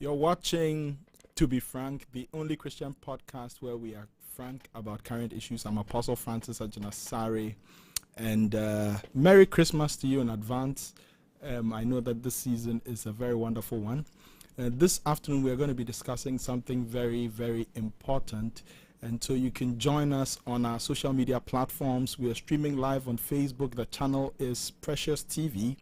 You're watching To Be Frank, the only Christian podcast where we are frank about current issues. I'm Apostle Francis Ajinasare, and Merry Christmas to you in advance. I know that this season is a very wonderful one. This afternoon we are going to be discussing something very, very important, and so you can join us on our social media platforms. We are streaming live on Facebook. The channel is Precious TV.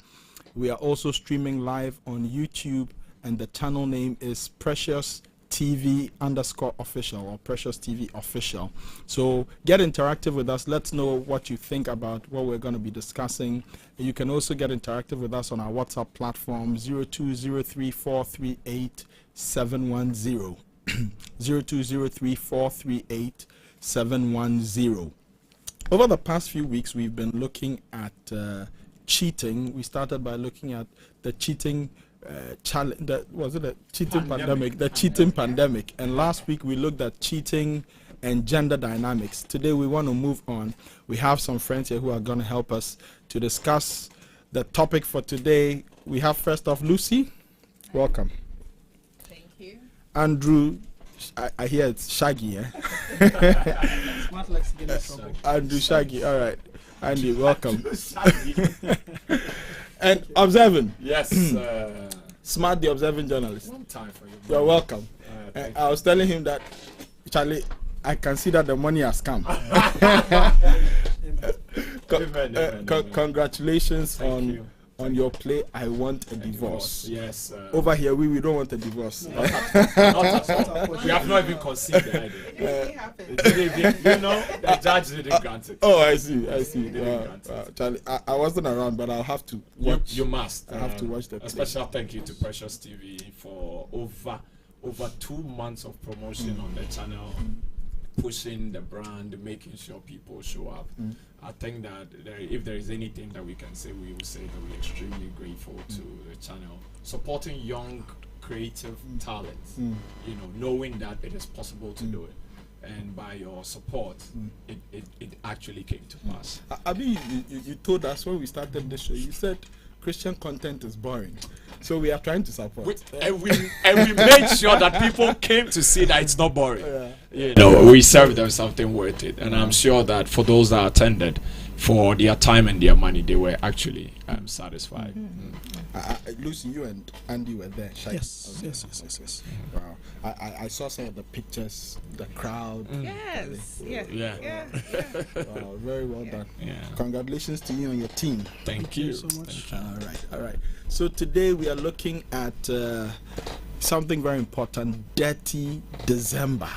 We are also streaming live on YouTube, and the channel name is Precious TV _official or Precious TV official. So get interactive with us. Let's know what you think about what we're going to be discussing. You can also get interactive with us on our WhatsApp platform 0203438710. 0203438710. Over the past few weeks, we've been looking at cheating. We started by looking at the cheating challenge. The cheating pandemic. And last week we looked at cheating and gender dynamics. Today we want to move on. We have some friends here who are going to help us to discuss the topic for today. We have first off Lucy. Welcome. Thank you. Andrew, I hear it's Shaggy, eh? Andrew Shaggy, all right. Andy, welcome. And observing. Yes. Smart, the observing journalist. One time for you. You're welcome. I was telling him that, Charlie, I can see that the money has come. Congratulations on your play. I want a divorce. Yes. Over here, we don't want a divorce. Not at all. We have not even conceived the idea. The judge didn't grant it. Oh, I see. Charlie, I wasn't around, but I'll have to watch. You must. I have to watch the A special thank you to Precious TV for over 2 months of promotion on the channel, pushing the brand, making sure people show up. I think that if there is anything that we can say, we will say that we're extremely grateful to the channel, supporting young creative talents, knowing that it is possible to do it. And by your support, it actually came to pass. I mean, you told us when we started the show, you said Christian content is boring. So we are trying to support. And we made sure that people came to see that it's not boring. We served them something worth it. And I'm sure that for those that attended, for their time and their money, they were actually satisfied. Lucy, you and Andy were there. Yes. Wow. I saw some of the pictures, the crowd. Yes. Yeah. Wow, very well done. Yeah. Congratulations to you and your team. Thank you so much. All right. So today we are looking at something very important: Dirty December.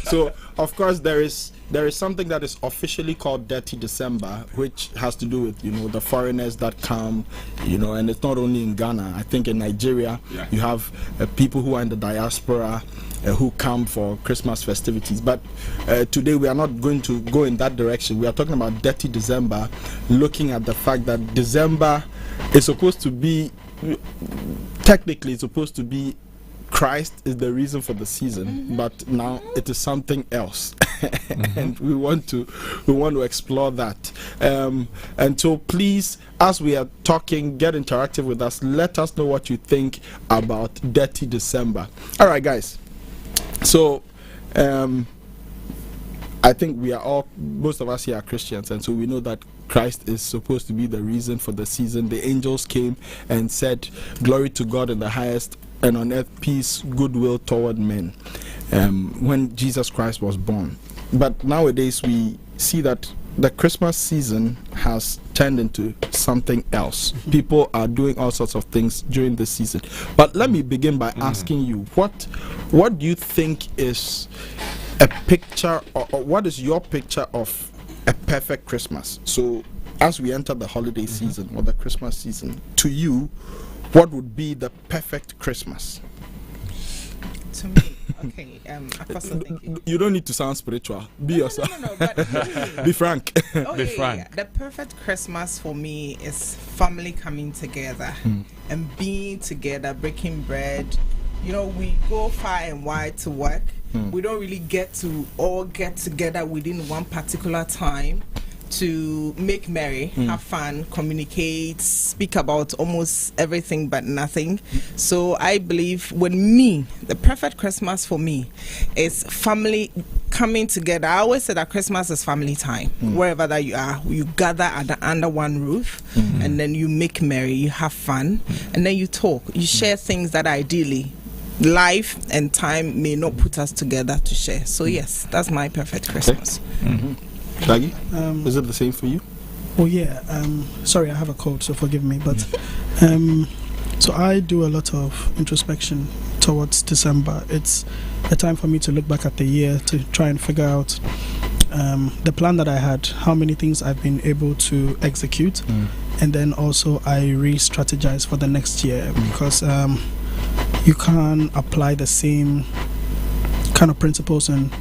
so of course there is something that is officially called Dirty December, which has to do with the foreigners that come, and it's not only in Ghana. I think in Nigeria you have people who are in the diaspora who come for Christmas festivities. But today we are not going to go in that direction. We are talking about Dirty December, looking at the fact that December is supposed to be, technically it's supposed to be, Christ is the reason for the season, but now it is something else. And we want to explore that. And so please, as we are talking, get interactive with us. Let us know what you think about Dirty December. All right, guys. So I think most of us here are Christians, and so we know that Christ is supposed to be the reason for the season. The angels came and said, "Glory to God in the highest, and on earth peace, goodwill toward men," when Jesus Christ was born. But nowadays we see that the Christmas season has turned into something else. People are doing all sorts of things during the season. But let me begin by asking you, what do you think is a picture, or what is your picture of a perfect Christmas? So as we enter the holiday season or the Christmas season, to you, what would be the perfect Christmas? To me, okay. Apostle, thank you. You don't need to sound spiritual. Be yourself. No, but Be frank. Be frank. The perfect Christmas for me is family coming together and being together, breaking bread. We go far and wide to work. We don't really get to all get together within one particular time. to make merry, have fun, communicate, speak about almost everything but nothing. So I believe the perfect Christmas for me is family coming together. I always say that Christmas is family time. Wherever that you are, you gather under one roof, and then you make merry, you have fun, and then you talk, you share things that ideally life and time may not put us together to share. So yes, that's my perfect Christmas. Shaggy, is it the same for you? Oh yeah. Sorry, I have a cold, so forgive me. But so I do a lot of introspection towards December. It's a time for me to look back at the year to try and figure out the plan that I had, how many things I've been able to execute, and then also I re-strategize for the next year, because you can apply the same kind of principles and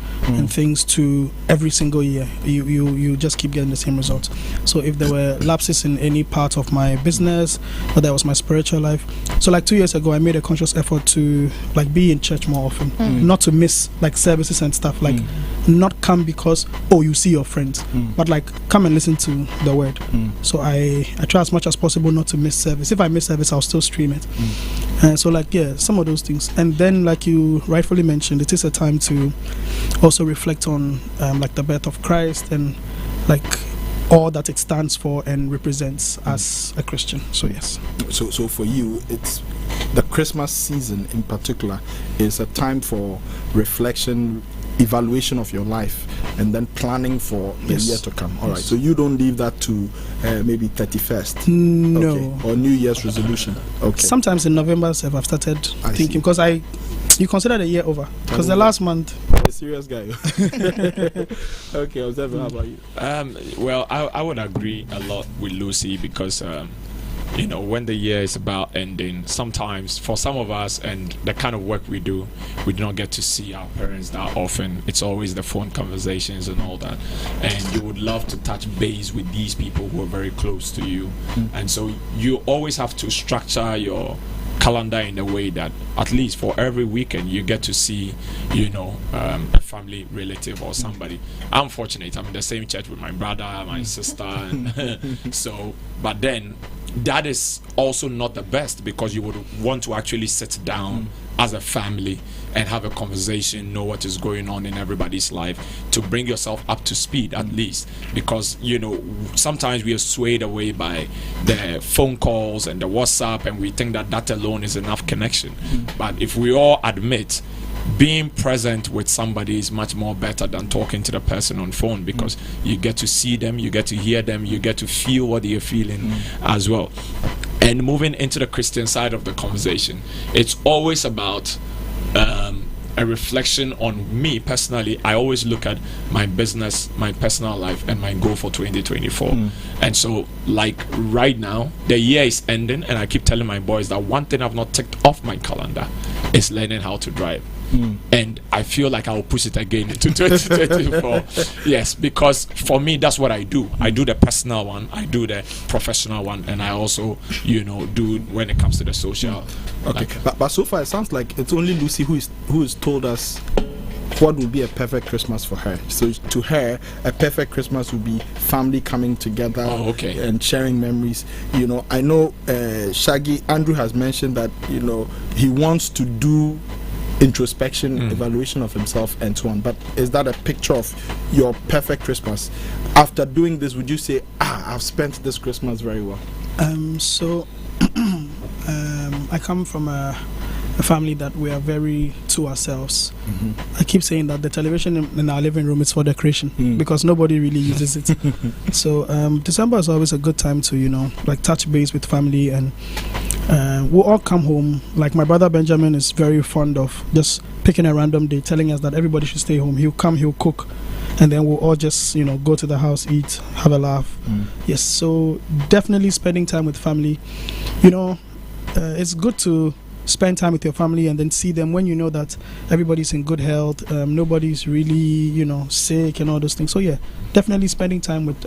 things to every single year. You just keep getting the same results. So if there were lapses in any part of my business, or that was my spiritual life, so like 2 years ago I made a conscious effort to like be in church more often, not to miss like services and stuff, like not come because you see your friends, but like come and listen to the word. So I try as much as possible not to miss service. If I miss service, I'll still stream it. So like some of those things. And then like you rightfully mentioned, it is a time to also reflect on like the birth of Christ and like all that it stands for and represents as a Christian. So yes. So for you, it's the Christmas season in particular is a time for reflection, evaluation of your life, and then planning for the year to come. All right. So you don't leave that to maybe 31st. No. Okay. Or New Year's resolution. Okay. Sometimes in November, I've started thinking, because you consider the year over, because the last month. A serious guy. Okay, Observer, how about you? Well, I would agree a lot with Lucy, because when the year is about ending, sometimes for some of us and the kind of work we do not get to see our parents that often. It's always the phone conversations and all that, and you would love to touch base with these people who are very close to you. And so you always have to structure your calendar in a way that at least for every weekend you get to see a family relative or somebody. I'm fortunate, I'm in the same church with my brother, my sister, and so but then that is also not the best, because you would want to actually sit down as a family and have a conversation, know what is going on in everybody's life, to bring yourself up to speed at least, because sometimes we are swayed away by the phone calls and the WhatsApp, and we think that alone is enough connection. But if we all admit, being present with somebody is much more better than talking to the person on phone, because you get to see them, you get to hear them, you get to feel what they're feeling as well. And moving into the Christian side of the conversation, it's always about a reflection on me personally. I always look at my business, my personal life, and my goal for 2024. And so like right now, the year is ending, and I keep telling my boys that one thing I've not ticked off my calendar is learning how to drive. And I feel like I'll push it again into 2024. Yes, because for me, that's what I do. I do the personal one, I do the professional one, and I also, do when it comes to the social. Okay, but so far it sounds like it's only Lucy who has told us what would be a perfect Christmas for her. So to her, a perfect Christmas would be family coming together and sharing memories. I know Shaggy, Andrew has mentioned that he wants to do introspection, evaluation of himself, and so on. But is that a picture of your perfect Christmas? After doing this, would you say, I've spent this Christmas very well? I come from a family that we are very to ourselves. I keep saying that the television in our living room is for decoration, because nobody really uses it. So December is always a good time to touch base with family, and we'll all come home. Like my brother Benjamin is very fond of just picking a random day, telling us that everybody should stay home. He'll come, he'll cook, and then we'll all just go to the house, eat, have a laugh. Yes, so definitely spending time with family. It's good to spend time with your family and then see them when you know that everybody's in good health, nobody's really sick and all those things. So yeah, definitely spending time with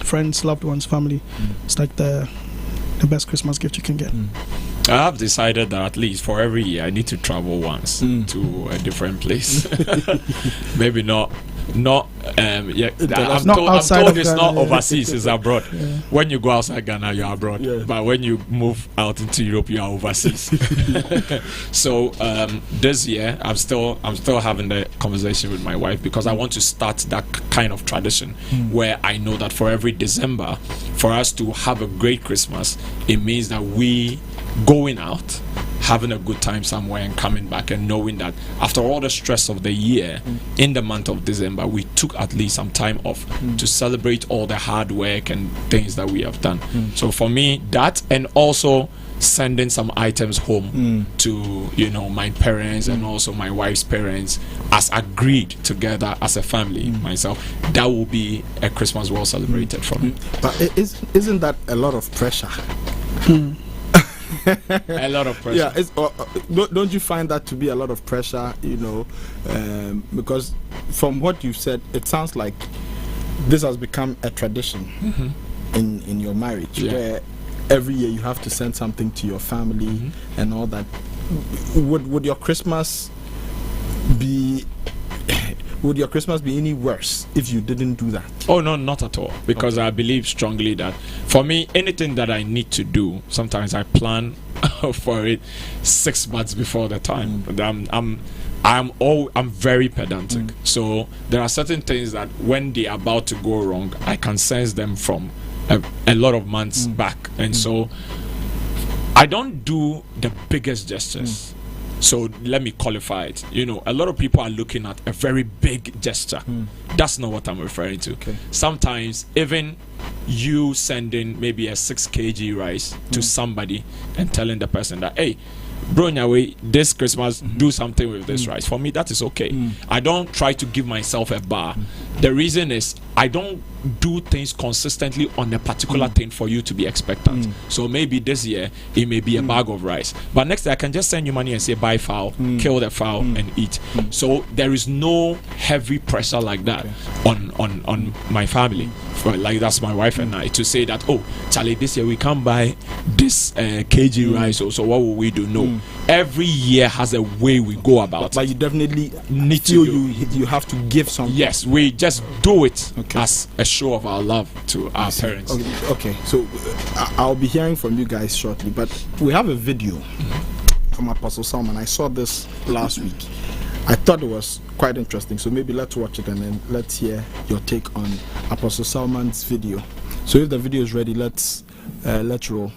friends, loved ones, family. It's like the best Christmas gift you can get. I have decided that at least for every year I need to travel once to a different place. Maybe not not I'm told it's not overseas, it's abroad. When you go outside Ghana, you're abroad, but when you move out into Europe, you are overseas. So this year I'm still having the conversation with my wife, because I want to start that kind of tradition where I know that for every December, for us to have a great Christmas, it means that we going out, having a good time somewhere, and coming back and knowing that after all the stress of the year, in the month of December, we took at least some time off to celebrate all the hard work and things that we have done. So for me, that, and also sending some items home to, you know, my parents and also my wife's parents, as agreed together as a family, myself, that will be a Christmas well celebrated for me. But isn't that a lot of pressure? A lot of pressure. Yeah, don't you find that to be a lot of pressure? You know, because from what you've said, it sounds like this has become a tradition in your marriage, where every year you have to send something to your family and all that. Would your Christmas be any worse if you didn't do that? Oh no, not at all, because I believe strongly that for me, anything that I need to do, sometimes I plan for it 6 months before the time. I'm very pedantic, so there are certain things that when they're about to go wrong, I can sense them from a lot of months back, and so I don't do the biggest gestures. So let me qualify it. You know, a lot of people are looking at a very big gesture. That's not what I'm referring to. Sometimes even you sending maybe a 6 kg rice to somebody and telling the person that, hey, bro, this Christmas do something with this rice. For me, that is okay. I don't try to give myself a bar. The reason is I don't do things consistently on a particular thing for you to be expectant. So maybe this year it may be a bag of rice, but next year I can just send you money and say buy fowl, kill the fowl and eat. So there is no heavy pressure like that on my family. Like that's my wife and I, to say that, oh Charlie, this year we can't buy this kg rice, so what will we do? No, every year has a way we go about but it. you definitely need to you have to give something. Yes, we just do it as a show of our love to our parents. Okay, so I'll be hearing from you guys shortly, but we have a video from Apostle Salman. I saw this last week. I thought it was quite interesting, so maybe let's watch it and then let's hear your take on Apostle Salman's video. So if the video is ready, let's roll.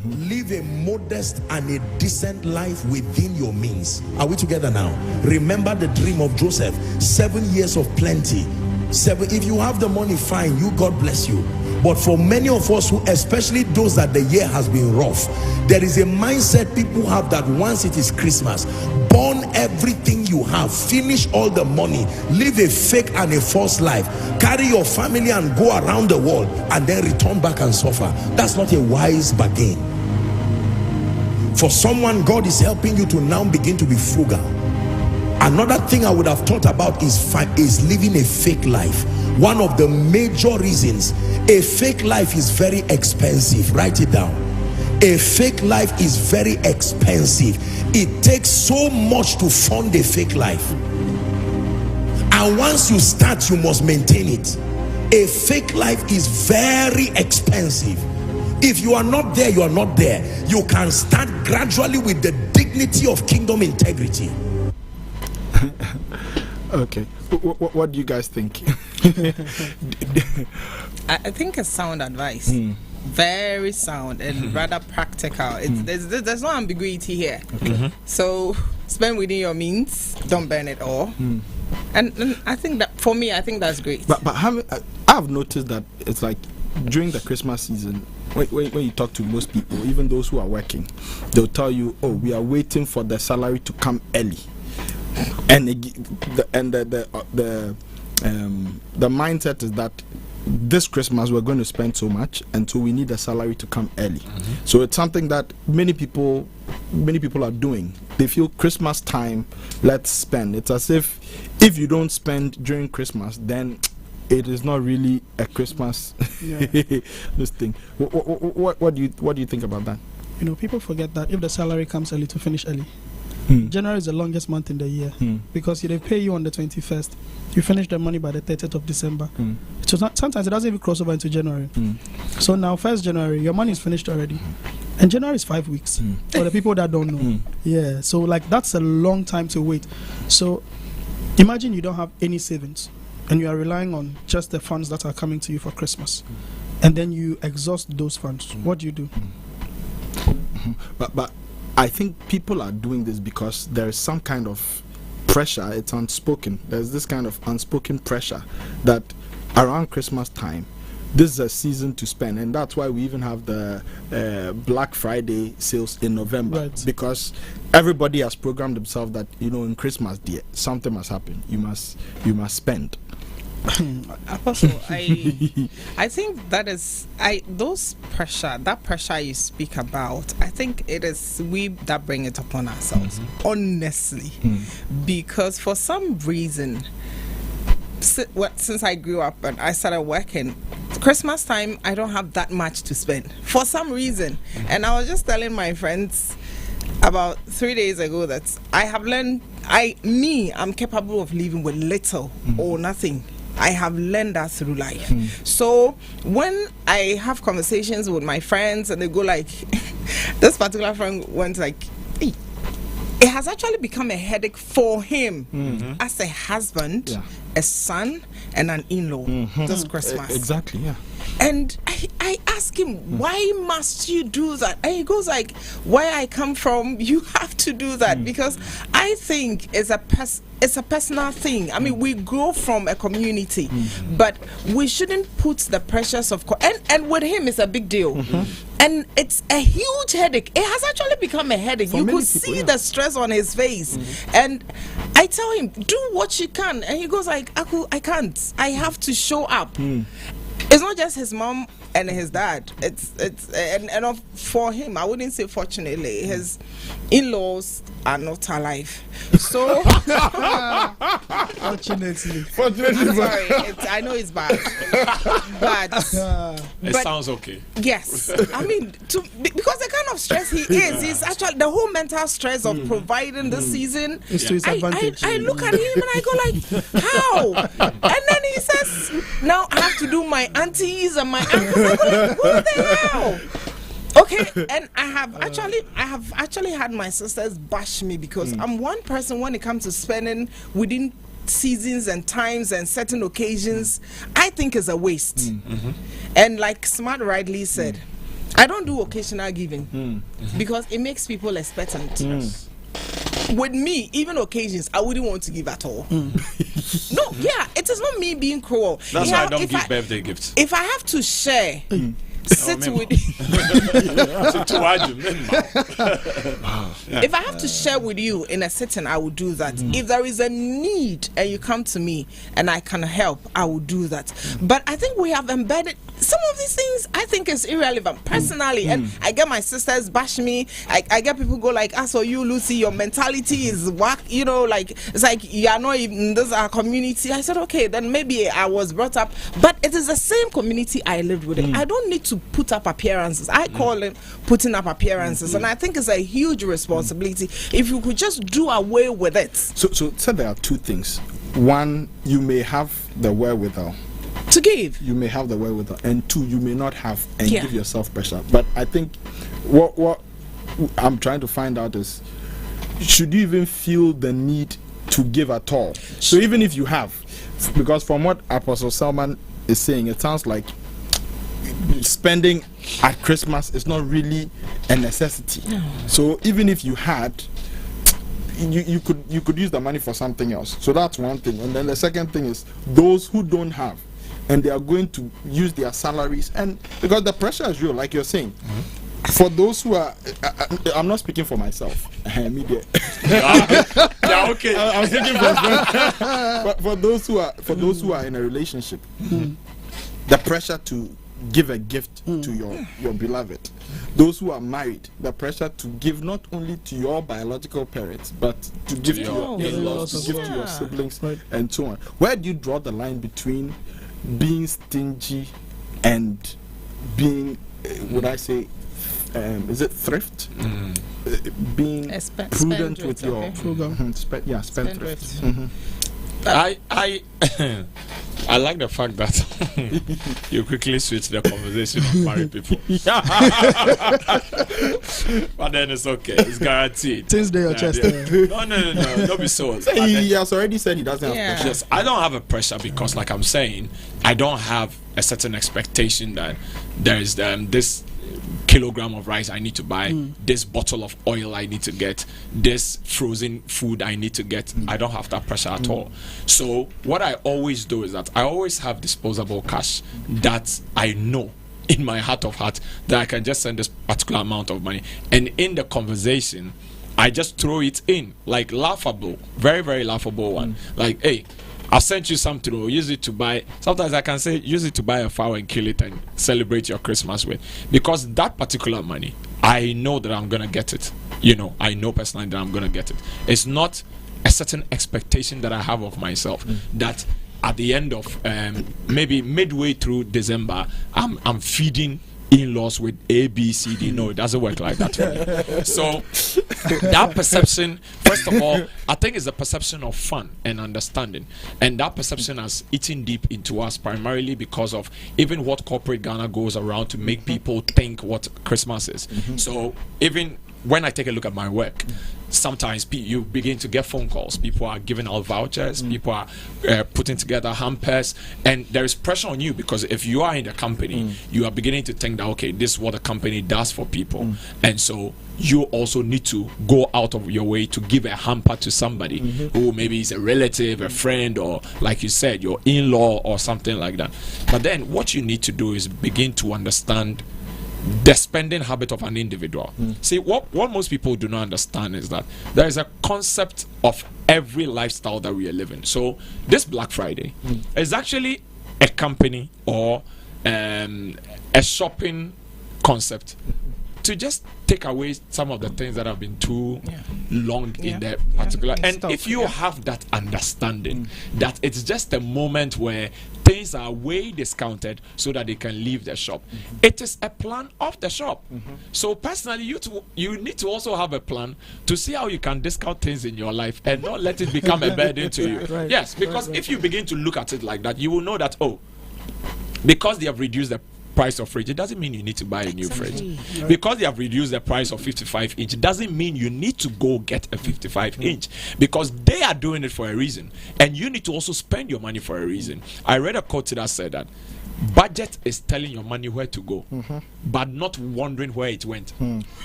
Live a modest and a decent life within your means. Are we together now? Remember the dream of Joseph. 7 years of plenty. If you have the money, fine, God bless you. But for many of us, who, especially those that the year has been rough, there is a mindset people have that once it is Christmas, burn everything you have, finish all the money, live a fake and a false life, carry your family and go around the world, and then return back and suffer. That's not a wise bargain. For someone, God is helping you to now begin to be frugal. Another thing I would have thought about is living a fake life. One of the major reasons a fake life is very expensive. Write it down. A fake life is very expensive. It takes so much to fund a fake life, and once you start, you must maintain it. A fake life is very expensive. If you are not there, you are not there. You can start gradually with the dignity of kingdom integrity. Okay, what do you guys think? I think it's sound advice. Very sound and rather practical. There's no ambiguity here. So spend within your means, don't burn it all. And I think that, for me, I think that's great. But I've noticed that it's like during the Christmas season, when you talk to most people, even those who are working, they'll tell you, oh, we are waiting for the salary to come early. And the mindset is that this Christmas we're going to spend so much, and so we need a salary to come early. So it's something that many people are doing. They feel Christmas time, let's spend. It's as if you don't spend during Christmas, then it is not really a Christmas this thing. What do you think about that? You know, people forget that if the salary comes early, to finish early. January is the longest month in the year because they pay you on the 21st. You finish the money by the 30th of December. So sometimes it doesn't even cross over into January. So now 1st January, your money is finished already. And January is 5 weeks for the people that don't know. Yeah, so like that's a long time to wait. So imagine you don't have any savings and you are relying on just the funds that are coming to you for Christmas. And then you exhaust those funds. What do you do? But I think people are doing this because there is some kind of pressure. It's unspoken. There's this kind of unspoken pressure that around Christmas time, this is a season to spend, and that's why we even have the Black Friday sales in November, because everybody has programmed themselves that in Christmas, dear, something must happen. You must spend. Apostle, I think that pressure you speak about, I think it is we that bring it upon ourselves, honestly, because for some reason, since I grew up and I started working, Christmas time I don't have that much to spend for some reason. And I was just telling my friends about 3 days ago that I have learned I'm capable of living with little or nothing. I have learned that through life. So when I have conversations with my friends and they go like, this particular friend went like, hey, it has actually become a headache for him as a husband, a son, and an in-law this Christmas. Exactly, yeah. And I ask him, why must you do that? And he goes like, where I come from, you have to do that because I think it's a personal thing. I mean, we grow from a community, but we shouldn't put the pressures of and with him it's a big deal. And it's a huge headache. It has actually become a headache. You could see the stress on his face. And I tell him, do what you can. And he goes like, I can't. I have to show up. It's not just his mom and his dad. And for him, I wouldn't say fortunately, his in-laws are not alive. So Fortunately, I'm sorry, I know it's bad, but it sounds okay. Yes, I mean because the kind of stress he is actually the whole mental stress of providing this season is to his advantage. I look at him and I go like, how? And then he says, now I have to do my aunties and my uncles. I go like, what the hell? Okay, and I have actually had my sisters bash me because I'm one person when it comes to spending within seasons and times and certain occasions, I think is a waste. And like Smart rightly said, I don't do occasional giving because it makes people expectant. With me, even occasions, I wouldn't want to give at all. No, yeah, it is not me being cruel. That's why I don't give birthday gifts. If I have to share, sit with if I have to share with you in a sitting, I will do that. If there is a need and you come to me and I can help, I will do that. But I think we have embedded some of these things. I think is irrelevant personally, and I get my sisters bash me. I get people go like, "Ah, so you, Lucy, your mentality is whack." Like it's like you are not even this our community. I said, okay, then maybe I was brought up, but it is the same community I lived with. I don't need to put up appearances. I call it putting up appearances, and I think it's a huge responsibility. If you could just do away with it. So there are two things. One, you may have the wherewithal to give. You may have the wherewithal, and two, you may not have and give yourself pressure. But I think what I'm trying to find out is, should you even feel the need to give at all? So even if you have, because from what Apostle Salman is saying, it sounds like spending at Christmas is not really a necessity. So even if you had, you could use the money for something else. So that's one thing. And then the second thing is those who don't have, and they are going to use their salaries, and because the pressure is real, like you're saying. For those who are, I'm not speaking for myself. Media. Yeah, okay. I'm speaking for those who are in a relationship. The pressure to give a gift to your beloved. Those who are married, the pressure to give not only to your biological parents, but to give to your in-laws, to give to your siblings, and so on. Where do you draw the line between being stingy and being, would I say, is it thrift? being prudent spendthrift, with your okay. Frugal. spendthrift. Spendthrift. I like the fact that you quickly switch the conversation of married people. But then it's okay. It's guaranteed. Things they are just. No. Don't be so. He has already said he doesn't have pressure. Yes, I don't have a pressure because, like I'm saying, I don't have a certain expectation that there is this kilogram of rice I need to buy, this bottle of oil I need to get, this frozen food I need to get. I don't have that pressure at all. So what I always do is that I always have disposable cash that I know in my heart of heart that I can just send this particular amount of money, and in the conversation I just throw it in, like laughable, very, very laughable one. Like, hey, I'll send you something, or use it to buy. Sometimes I can say, use it to buy a fowl and kill it and celebrate your Christmas with. Because that particular money, I know that I'm going to get it. You know, I know personally that I'm going to get it. It's not a certain expectation that I have of myself that at the end of maybe midway through December, I'm feeding in-laws with A, B, C, D. No, it doesn't work like that for me. So that perception, first of all, I think is a perception of fun and understanding, and that perception has eaten deep into us primarily because of even what corporate Ghana goes around to make people think what Christmas is. So even when I take a look at my work, sometimes you begin to get phone calls. People are giving out vouchers. People are putting together hampers, and there is pressure on you because if you are in the company, you are beginning to think that, okay, this is what the company does for people, and so you also need to go out of your way to give a hamper to somebody who maybe is a relative, a friend, or like you said, your in-law or something like that. But then what you need to do is begin to understand the spending habit of an individual. See, what most people do not understand is that there is a concept of every lifestyle that we are living. So this Black Friday is actually a company or a shopping concept to just take away some of the things that have been too long in the particular. And if you have that understanding that it's just a moment where things are way discounted so that they can leave the shop, it is a plan of the shop. So personally, you need to also have a plan to see how you can discount things in your life and not let it become a burden to you. Yes, because if you begin to look at it like that, you will know that, oh, because they have reduced the price of fridge, it doesn't mean you need to buy a new fridge. Because they have reduced the price of 55 inch, it doesn't mean you need to go get a 55 inch, because they are doing it for a reason, and you need to also spend your money for a reason. I read a quote that said that budget is telling your money where to go, but not wondering where it went.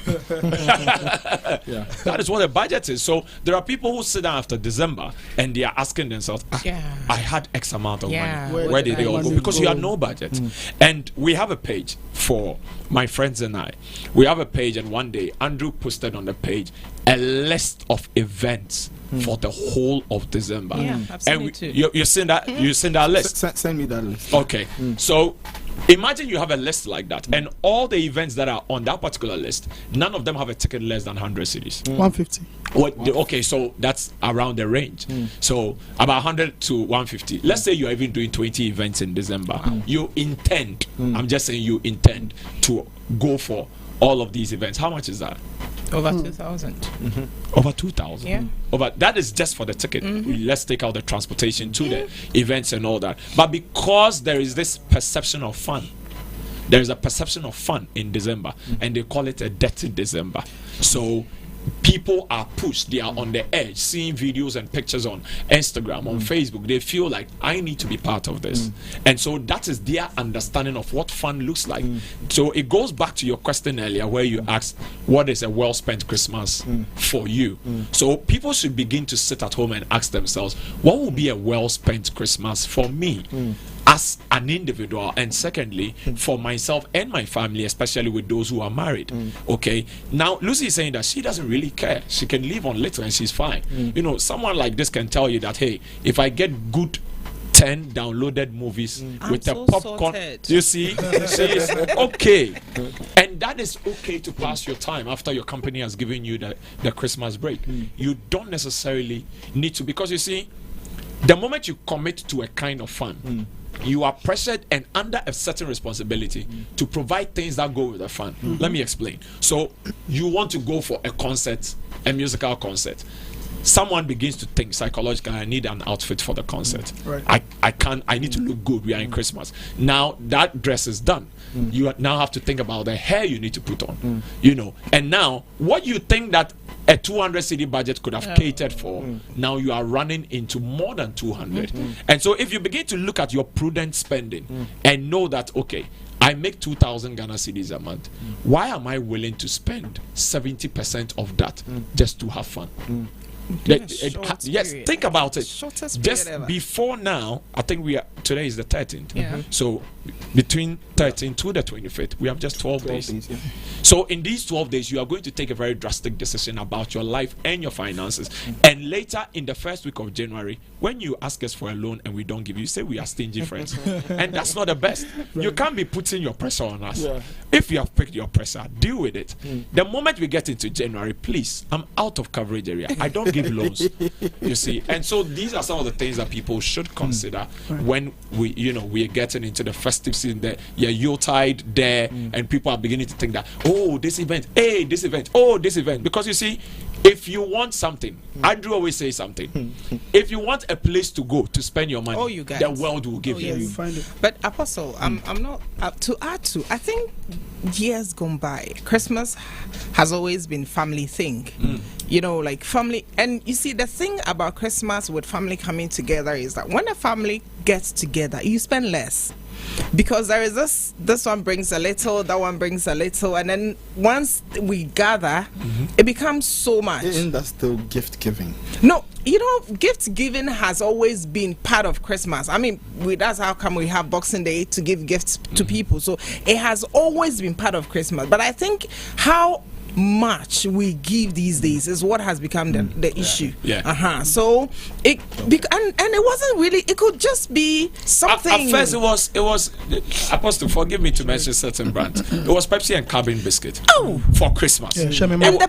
That is what a budget is. So there are people who sit down after December and they are asking themselves, I had X amount of money. Where did they all go? Because you have no budget. And we have a page for my friends and I. We have a page, and one day Andrew posted on the page a list of events for the whole of December. I've seen it too. You seen that? You seen that list? Send me that list. Okay. So imagine you have a list like that, and all the events that are on that particular list, none of them have a ticket less than 100 cedis. 150. Okay, so that's around the range. So about 100 to 150. Let's say you're even doing 20 events in December. You intend, I'm just saying you intend to go for all of these events. How much is that? Over 2,000. Over 2,000. Yeah. That is just for the ticket. Let's take out the transportation to the events and all that. But because there is this perception of fun, there is a perception of fun in December, and they call it a dirty December. So people are pushed, they are on the edge, seeing videos and pictures on Instagram, on Facebook. They feel like, I need to be part of this. And so that is their understanding of what fun looks like. So it goes back to your question earlier where you asked, what is a well-spent Christmas for you? So people should begin to sit at home and ask themselves, what will be a well-spent Christmas for me as an individual, and secondly for myself and my family, especially with those who are married. Okay, now Lucy is saying that she doesn't really care, she can live on little and she's fine. You know, someone like this can tell you that, hey, if I get good 10 downloaded movies with the popcorn, sorted. You see, she's okay. And that is okay to pass your time after your company has given you the Christmas break. You don't necessarily need to, because you see, the moment you commit to a kind of fun, you are pressured and under a certain responsibility to provide things that go with the fun. Let me explain. So you want to go for a concert, a musical concert. Someone begins to think psychologically, I need an outfit for the concert. Right. I need to look good. We are in Christmas. Now that dress is done. You now have to think about the hair you need to put on. You know, and now what you think that a 200 cedi budget could have catered for, now you are running into more than 200. And so if you begin to look at your prudent spending and know that, okay, I make 2,000 Ghana cedis a month, why am I willing to spend 70% of that just to have fun? Yes, think about it. Just before now, I think today is the 13th. So between 13th to the 25th, we have just 12 days. So in these 12 days, you are going to take a very drastic decision about your life and your finances. And later in the first week of January, when you ask us for a loan and we don't give you, say we are stingy friends. And that's not the best. You can't be putting your pressure on us. If you have picked your pressure, deal with it. The moment we get into January, please, I'm out of coverage area. I don't give loans, you see. And so these are some of the things that people should consider when we are getting into the festive season. There, Yuletide there, and people are beginning to think that, oh, this event, hey, this event, oh, this event. Because you see, if you want something, Andrew always say something. If you want a place to go to spend your money, the world will give you. You find it. But Apostle, I'm not to add to. I think years gone by, Christmas has always been family thing. You know, like family. And you see, the thing about Christmas with family coming together is that when a family gets together, you spend less. Because there is this one brings a little, that one brings a little, and then once we gather, it becomes so much. Isn't that still gift giving? No, you know, gift giving has always been part of Christmas. I mean, that's how come we have Boxing Day, to give gifts to people. So it has always been part of Christmas. But I think how much we give these days is what has become the issue. So it and it wasn't really, it could just be something. At first it was Apostle, forgive me to mention certain brands. It was Pepsi and Carbon Biscuit for Christmas. And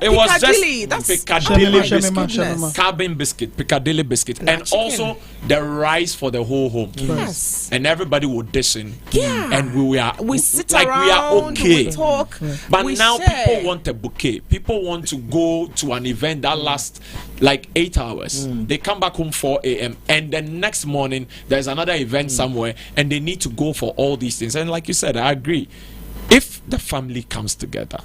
it was just Piccadilly biscuit, Carbon Biscuit, Piccadilly Biscuit, and also the rice for the whole home. Yes. And everybody would dish in. And we sit like around, we are okay. we talk, but we now share. people want a bouquet. People want to go to an event that lasts like 8 hours. They come back home 4 a.m. and the next morning there's another event somewhere, and they need to go for all these things. And like you said, I agree. If the family comes together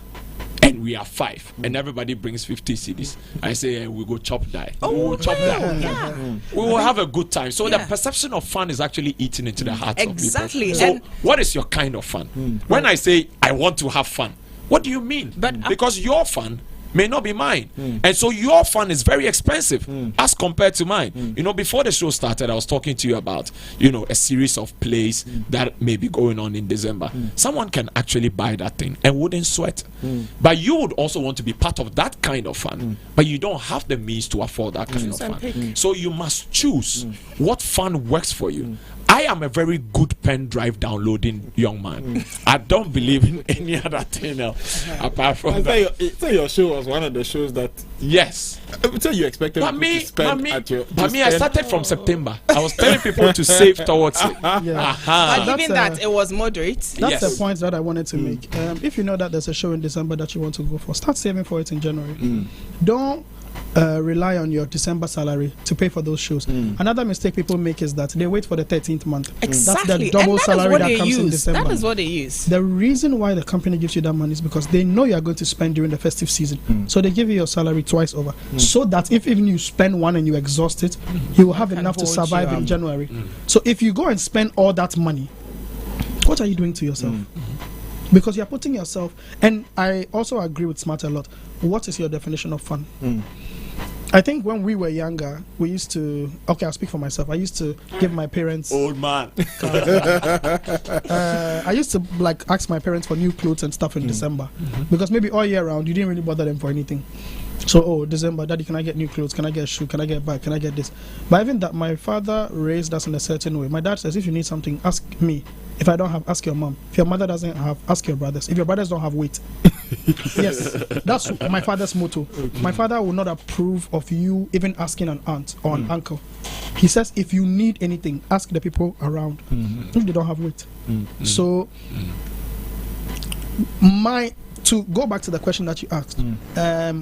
and we are 5 and everybody brings 50 cedis, I say we go chop die. We will chop die. We will have a good time. So the perception of fun is actually eating into the hearts of people. So what is your kind of fun? When I say I want to have fun, what do you mean? Because your fun may not be mine. And so your fun is very expensive as compared to mine. You know, before the show started, I was talking to you about, a series of plays that may be going on in December. Someone can actually buy that thing and wouldn't sweat. But you would also want to be part of that kind of fun. But you don't have the means to afford that kind of fun. So you must choose what fun works for you. I am a very good pen drive downloading young man. I don't believe in any other thing else apart from that. So your show was one of the shows that... Yes. So you expected people to spend at your... I started from September. I was telling people to save towards it. But even that, it was moderate. That's the point that I wanted to make. If you know that there's a show in December that you want to go for, start saving for it in January. Don't rely on your December salary to pay for those shows. Another mistake people make is that they wait for the 13th month. Exactly. That's the double salary that comes in December. That is what they use. The reason why the company gives you that money is because they know you are going to spend during the festive season. So they give you your salary twice over. So that if even you spend one and you exhaust it, you will have enough to survive in January. So if you go and spend all that money, what are you doing to yourself? Because you're putting yourself, and I also agree with Smart a lot. What is your definition of fun? I think when we were younger, we used to, I'll speak for myself. I used to give my parents... Old man. I used to ask my parents for new clothes and stuff in December. Because maybe all year round, you didn't really bother them for anything. So, December, Daddy, can I get new clothes? Can I get a shoe? Can I get a bag? Can I get this? But even that, my father raised us in a certain way. My dad says, if you need something, ask me. If I don't have, ask your mom. If your mother doesn't have, ask your brothers. If your brothers don't have, wait. Yes, that's my father's motto. My father will not approve of you even asking an aunt or an uncle. He says, if you need anything, ask the people around. If they don't have, wait. So, to go back to the question that you asked,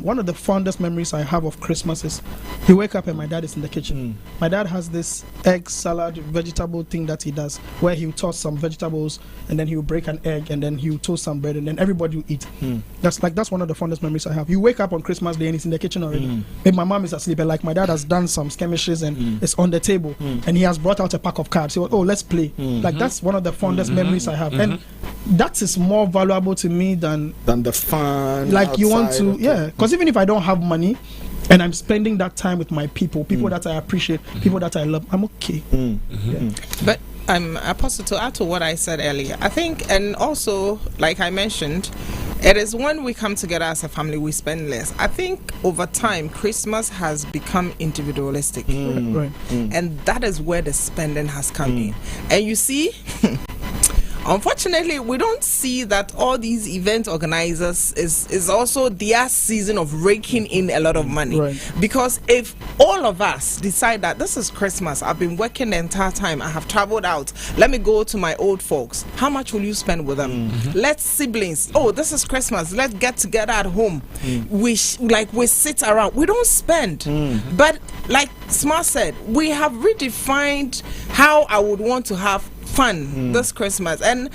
one of the fondest memories I have of Christmas is you wake up and my dad is in the kitchen. My dad has this egg salad vegetable thing that he does where he'll toss some vegetables and then he'll break an egg and then he'll toast some bread and then everybody will eat. That's one of the fondest memories I have. You wake up on Christmas Day and he's in the kitchen already. Maybe my mom is asleep and like my dad has done some skirmishes and it's on the table and he has brought out a pack of cards. So, let's play. Like that's one of the fondest memories I have. And that is more valuable to me than the fun. Like you want to, because even if I don't have money and I'm spending that time with my people that I appreciate, people that I love, I'm okay. But Apostle, to add to what I said earlier, I think, and also like I mentioned, it is when we come together as a family we spend less. I think over time Christmas has become individualistic, and that is where the spending has come in. And you see, unfortunately, we don't see that all these event organizers is also their season of raking in a lot of money. Because if all of us decide that this is Christmas, I've been working the entire time, I have traveled out, let me go to my old folks, how much will you spend with them? Let's siblings, this is Christmas, let's get together at home. We sit around, we don't spend. But like Smart said, we have redefined how I would want to have fun this Christmas. And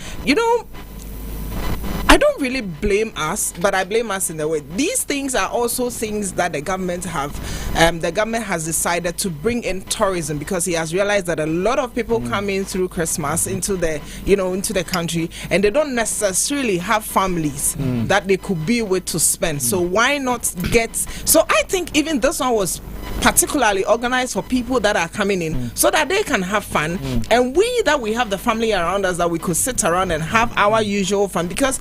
I don't really blame us, but I blame us in a way. These things are also things that the government has decided to bring in tourism, because he has realized that a lot of people come in through Christmas into the country, and they don't necessarily have families that they could be with to spend. So why not get? So I think even this one was particularly organized for people that are coming in so that they can have fun, and we have the family around us that we could sit around and have our usual fun, because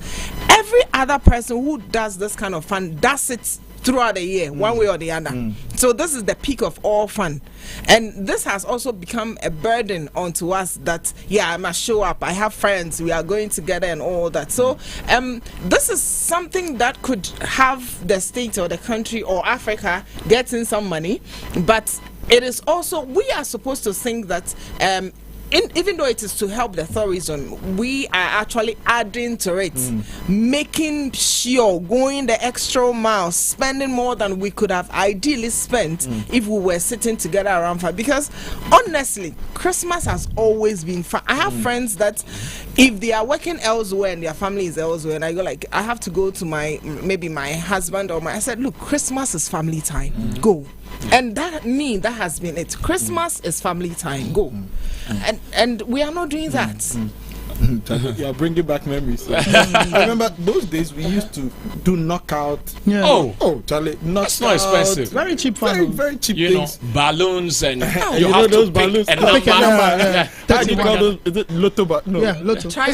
every other person who does this kind of fun does it throughout the year, one way or the other. So this is the peak of all fun, and this has also become a burden onto us that I must show up, I have friends, we are going together and all that. So this is something that could have the state or the country or Africa getting some money, but it is also, we are supposed to think that even though it is to help the tourism, we are actually adding to it, making sure, going the extra mile, spending more than we could have ideally spent if we were sitting together around fun. Because honestly, Christmas has always been fun. I have friends that if they are working elsewhere and their family is elsewhere, and I go like, I have to go to my husband or I said, look, Christmas is family time, go. And that has been it. Christmas is family time, go. And we are not doing that. You are bringing back memories. I remember those days we used to do knockout. Charlie, that's not expensive. Very cheap fun. Very cheap things. Balloons and you have those balloons. And number. How do you call those? Is it Lotto? No. Yeah, Lotto. Try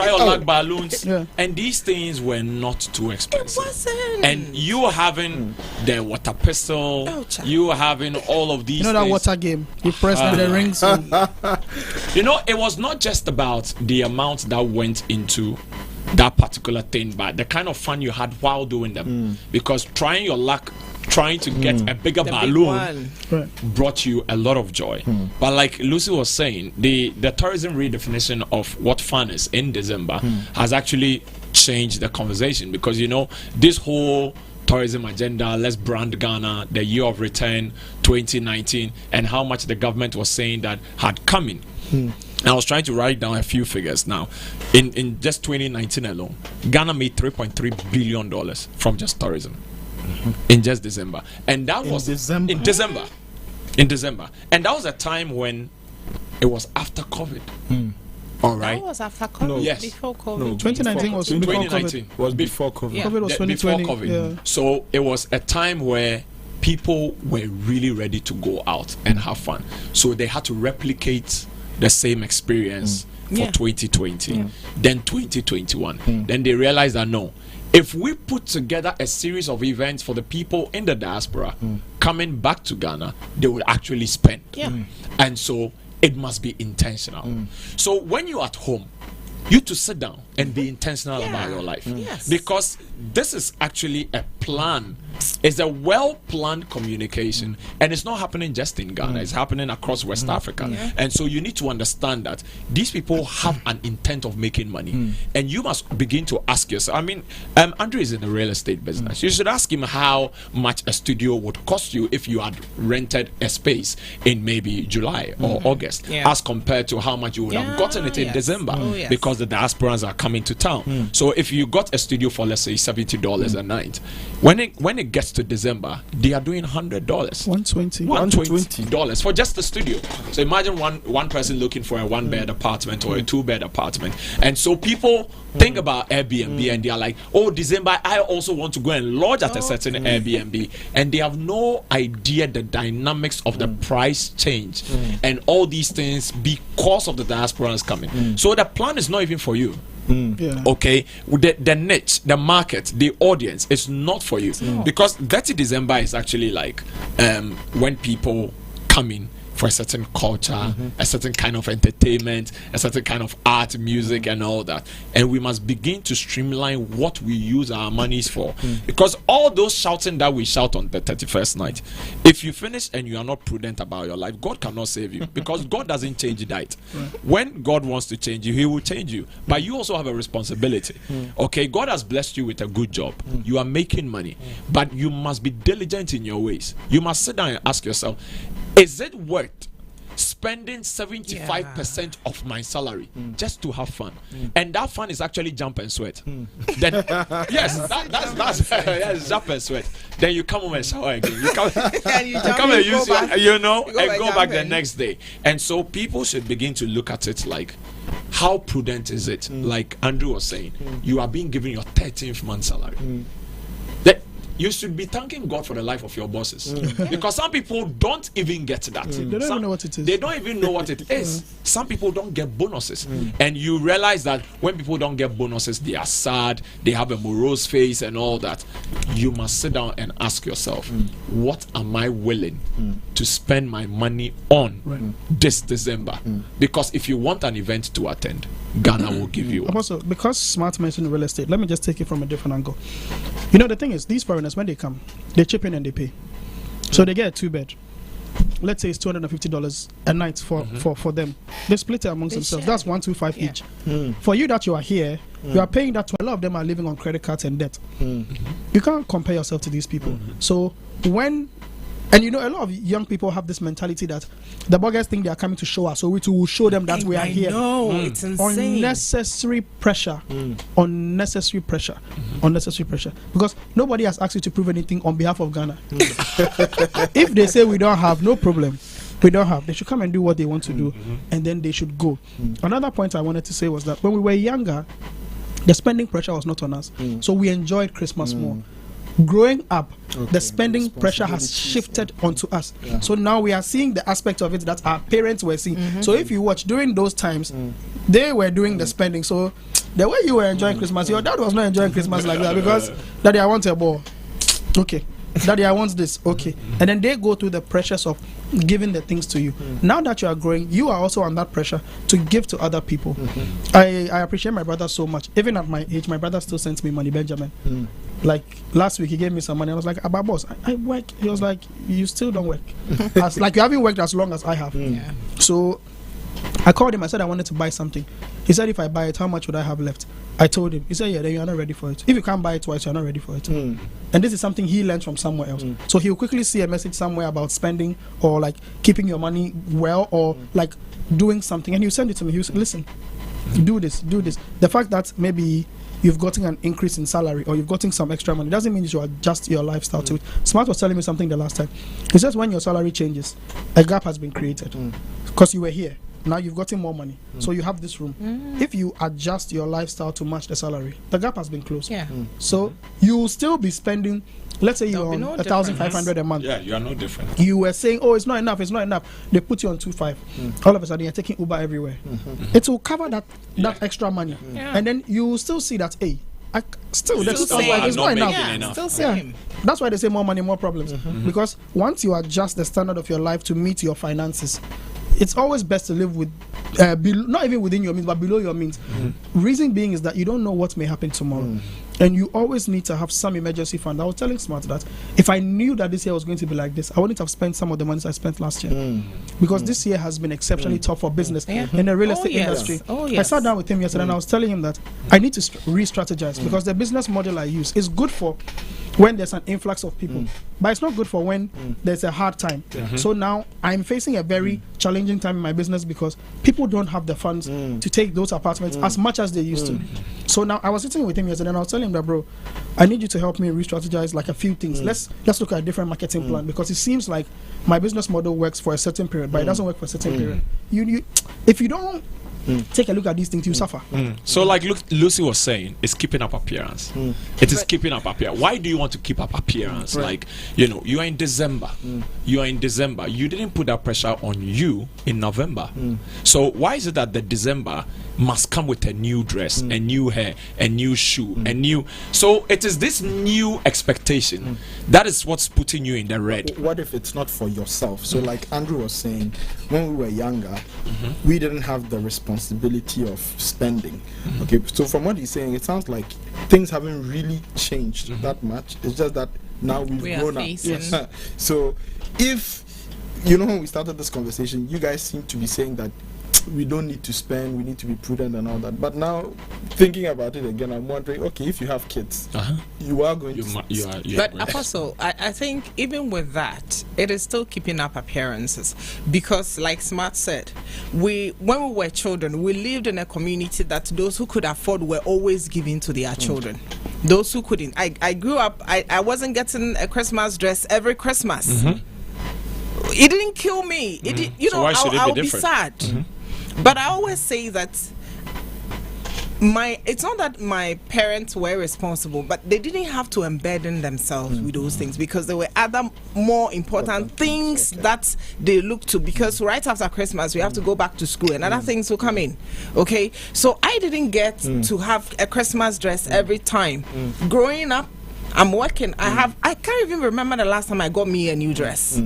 your luck balloons. And these things were not too expensive. It wasn't. And you were having the water pistol. You were having all of these. That water game. You press with the rings. It was not just about the amount that went into that particular thing, but the kind of fun you had while doing them. Because trying your luck, trying to get a bigger balloon brought you a lot of joy. But like Lucy was saying, the tourism redefinition of what fun is in December has actually changed the conversation, because this whole tourism agenda, let's brand Ghana, the year of return 2019, and how much the government was saying that had come in. I was trying to write down a few figures now. In just 2019 alone, Ghana made $3.3 billion from just tourism in just December. And that was in December. And that was a time when it was after COVID. All right. That was after COVID. No. Yes. Before COVID. No, 2019 was before 2019 COVID. Was before COVID. Yeah. COVID was 2020. Before COVID. So it was a time where people were really ready to go out and have fun. So they had to replicate the same experience for 2020, then 2021. Then they realized that no, if we put together a series of events for the people in the diaspora coming back to Ghana, they would actually spend. And so it must be intentional. So when you're at home, you to sit down and be intentional about your life, because this is actually a plan. It's a well-planned communication, and it's not happening just in Ghana. It's happening across West Africa, and so you need to understand that these people have an intent of making money, and you must begin to ask yourself. I mean, Andrew is in the real estate business. You should ask him how much a studio would cost you if you had rented a space in maybe July or August, as compared to how much you would have gotten it in December, because the diasporans are coming to town. So if you got a studio for, let's say, $70 a night, when it gets to December, they are doing $100, $120 for just the studio. So imagine one person looking for a one-bed apartment or a two-bed apartment, and so people think about Airbnb and they are like, oh, December, I also want to go and lodge at a certain Airbnb, and they have no idea the dynamics of the price change and all these things because of the diasporans coming. So the plan is not even for you. Okay, the niche, the market, the audience is not for you, because 30 December is actually like when people come in for a certain culture, a certain kind of entertainment, a certain kind of art, music, and all that. And we must begin to streamline what we use our monies for, because all those shouting that we shout on the 31st night, if you finish and you are not prudent about your life, God cannot save you, because God doesn't change that. When God wants to change you, He will change you, but you also have a responsibility. Okay, God has blessed you with a good job, you are making money, but you must be diligent in your ways. You must sit down and ask yourself, is it worth spending 75% of my salary just to have fun? And that fun is actually jump and sweat. Then yes, that's yes, jump and sweat. Then you come home and shower again. You come and use your, and go back the next day. And so people should begin to look at it like, how prudent is it? Like Andrew was saying, you are being given your 13th month salary. You should be thanking God for the life of your bosses, because some people don't even get that. They don't even know what it is. They don't even know what it is. Some people don't get bonuses, and you realize that when people don't get bonuses, they are sad, they have a morose face and all that. You must sit down and ask yourself, what am I willing to spend my money on this December? Because if you want an event to attend, Ghana will give you one. Also, because Smart mentioned real estate, let me just take it from a different angle. You know, the thing is, these foreigners, when they come, they chip in and they pay. So they get a 2-bed. Let's say it's $250 a night for them. They split it amongst themselves. That's $125 each. For you that you are here, you are paying that. A lot of them are living on credit cards and debt. You can't compare yourself to these people. So when, and you know, a lot of young people have this mentality that the buggers think they are coming to show us, so we too will show them that we are here. No, it's insane. Unnecessary pressure. Unnecessary pressure. Unnecessary pressure. Because nobody has asked you to prove anything on behalf of Ghana. If they say we don't have, no problem. We don't have. They should come and do what they want to do, and then they should go. Another point I wanted to say was that when we were younger, the spending pressure was not on us. So we enjoyed Christmas more. Growing up, the spending pressure has shifted onto us. So now we are seeing the aspect of it that our parents were seeing. So if you watch during those times, they were doing the spending. So the way you were enjoying Christmas, your dad was not enjoying Christmas like that, because daddy, I want a ball. Okay. Daddy, I want this. Okay. And then they go through the pressures of giving the things to you. Now that you are growing, you are also under pressure to give to other people. I appreciate my brother so much. Even at my age, my brother still sends me money, Benjamin. Like last week, he gave me some money. I was like, "Abba, boss, I work." He was like, "You still don't work. Like you haven't worked as long as I have." So I called him. I said I wanted to buy something. He said, if I buy it, how much would I have left? I told him. He said, yeah, then you are not ready for it. If you can't buy it twice, you are not ready for it. And this is something he learned from somewhere else. So he'll quickly see a message somewhere about spending or like keeping your money well or like doing something, and he'll send it to me. He'll say, listen, do this, do this. The fact that maybe you've gotten an increase in salary or you've gotten some extra money doesn't mean you should adjust your lifestyle to it. Smart was telling me something the last time. He says when your salary changes, a gap has been created because you were here. Now you've gotten more money, so you have this room. If you adjust your lifestyle to match the salary, the gap has been closed. So you will still be spending. Let's say you're on 1,500 a month. Yeah, you are no different. You were saying, "Oh, it's not enough. It's not enough." They put you on 2,500. All of a sudden, you're taking Uber everywhere. It will cover that extra money, and then you will still see that. Hey, it's not enough. Still same. That's why they say more money, more problems. Because once you adjust the standard of your life to meet your finances, it's always best to live with, not even within your means, but below your means. Reason being is that you don't know what may happen tomorrow. And you always need to have some emergency fund. I was telling Smart that if I knew that this year was going to be like this, I wouldn't have spent some of the money I spent last year. Because this year has been exceptionally tough for business in the real estate industry. I sat down with him yesterday and I was telling him that I need to re-strategize because the business model I use is good for when there's an influx of people, but it's not good for when there's a hard time. So now I'm facing a very challenging time in my business because people don't have the funds to take those apartments as much as they used to. So now I was sitting with him yesterday and I was telling him that, bro, I need you to help me re-strategize like a few things. Let's look at a different marketing plan because it seems like my business model works for a certain period, but it doesn't work for a certain period. You if you don't take a look at these things, you suffer. So like Lucy was saying, it's keeping up appearance. It is keeping up appearance. Why do you want to keep up appearance? Like, you are in December. You are in December. You didn't put that pressure on you in November. So why is it that the December must come with a new dress, a new hair, a new shoe, a new... So it is this new expectation that is what's putting you in the red. What if it's not for yourself? So like Andrew was saying, when we were younger, we didn't have the responsibility of spending. Okay, so from what he's saying, it sounds like things haven't really changed that much. It's just that now we've grown up. So if, when we started this conversation, you guys seem to be saying that we don't need to spend, we need to be prudent and all that. But now, thinking about it again, I'm wondering, okay, if you have kids, you are going to... But Apostle, I think even with that, it is still keeping up appearances. Because like Smart said, when we were children, we lived in a community that those who could afford were always giving to their children. Those who couldn't. I grew up, I wasn't getting a Christmas dress every Christmas. It didn't kill me. It did, so I'll be sad. But I always say that it's not that my parents were responsible, but they didn't have to emburden themselves with those things because there were other more important things that they looked to, because right after Christmas we have to go back to school and other things will come in. Okay, so I didn't get to have a Christmas dress every time. Growing up, I'm working. I can't even remember the last time I got me a new dress.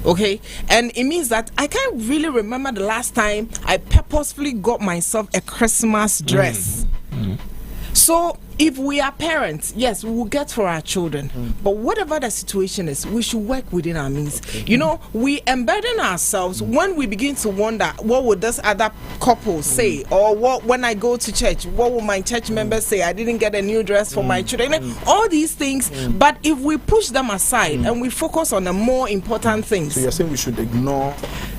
Okay, and it means that I can't really remember the last time I purposefully got myself a Christmas dress. So if we are parents, yes, we will get for our children, but whatever the situation is, we should work within our means. We emburden ourselves when we begin to wonder, what would this other couple say, or what, when I go to church, what will my church members say? I didn't get a new dress for my children. All these things, but if we push them aside and we focus on the more important things. So you're saying we should ignore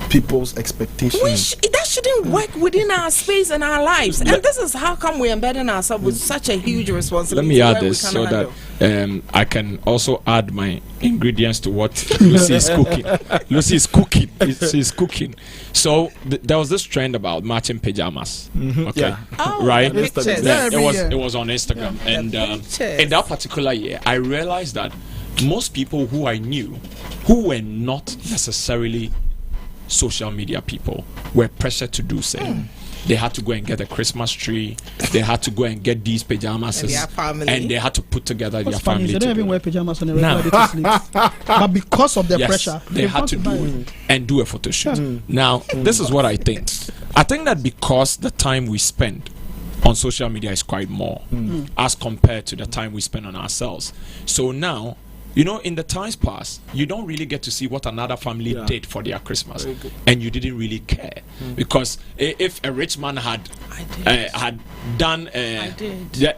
people's expectations? That shouldn't work within our space and our lives. And this is how come we emburden ourselves with such a huge responsibility. Let me add this so that I can also add my ingredients to what Lucy is cooking. Lucy is cooking. She's cooking. So there was this trend about matching pajamas. Okay, right? It was on Instagram, and in that particular year, I realized that most people who I knew, who were not necessarily social media people, were pressured to do so. They had to go and get a Christmas tree. They had to go and get these pajamas, and they had to put together their family. They don't even wear pajamas on a regular day to sleep. But because of the pressure, they had to do it and do a photo shoot. Now, this is what I think. I think that because the time we spend on social media is quite more as compared to the time we spend on ourselves. So now, in the times past, you don't really get to see what another family did for their Christmas, and you didn't really care because if a rich man had done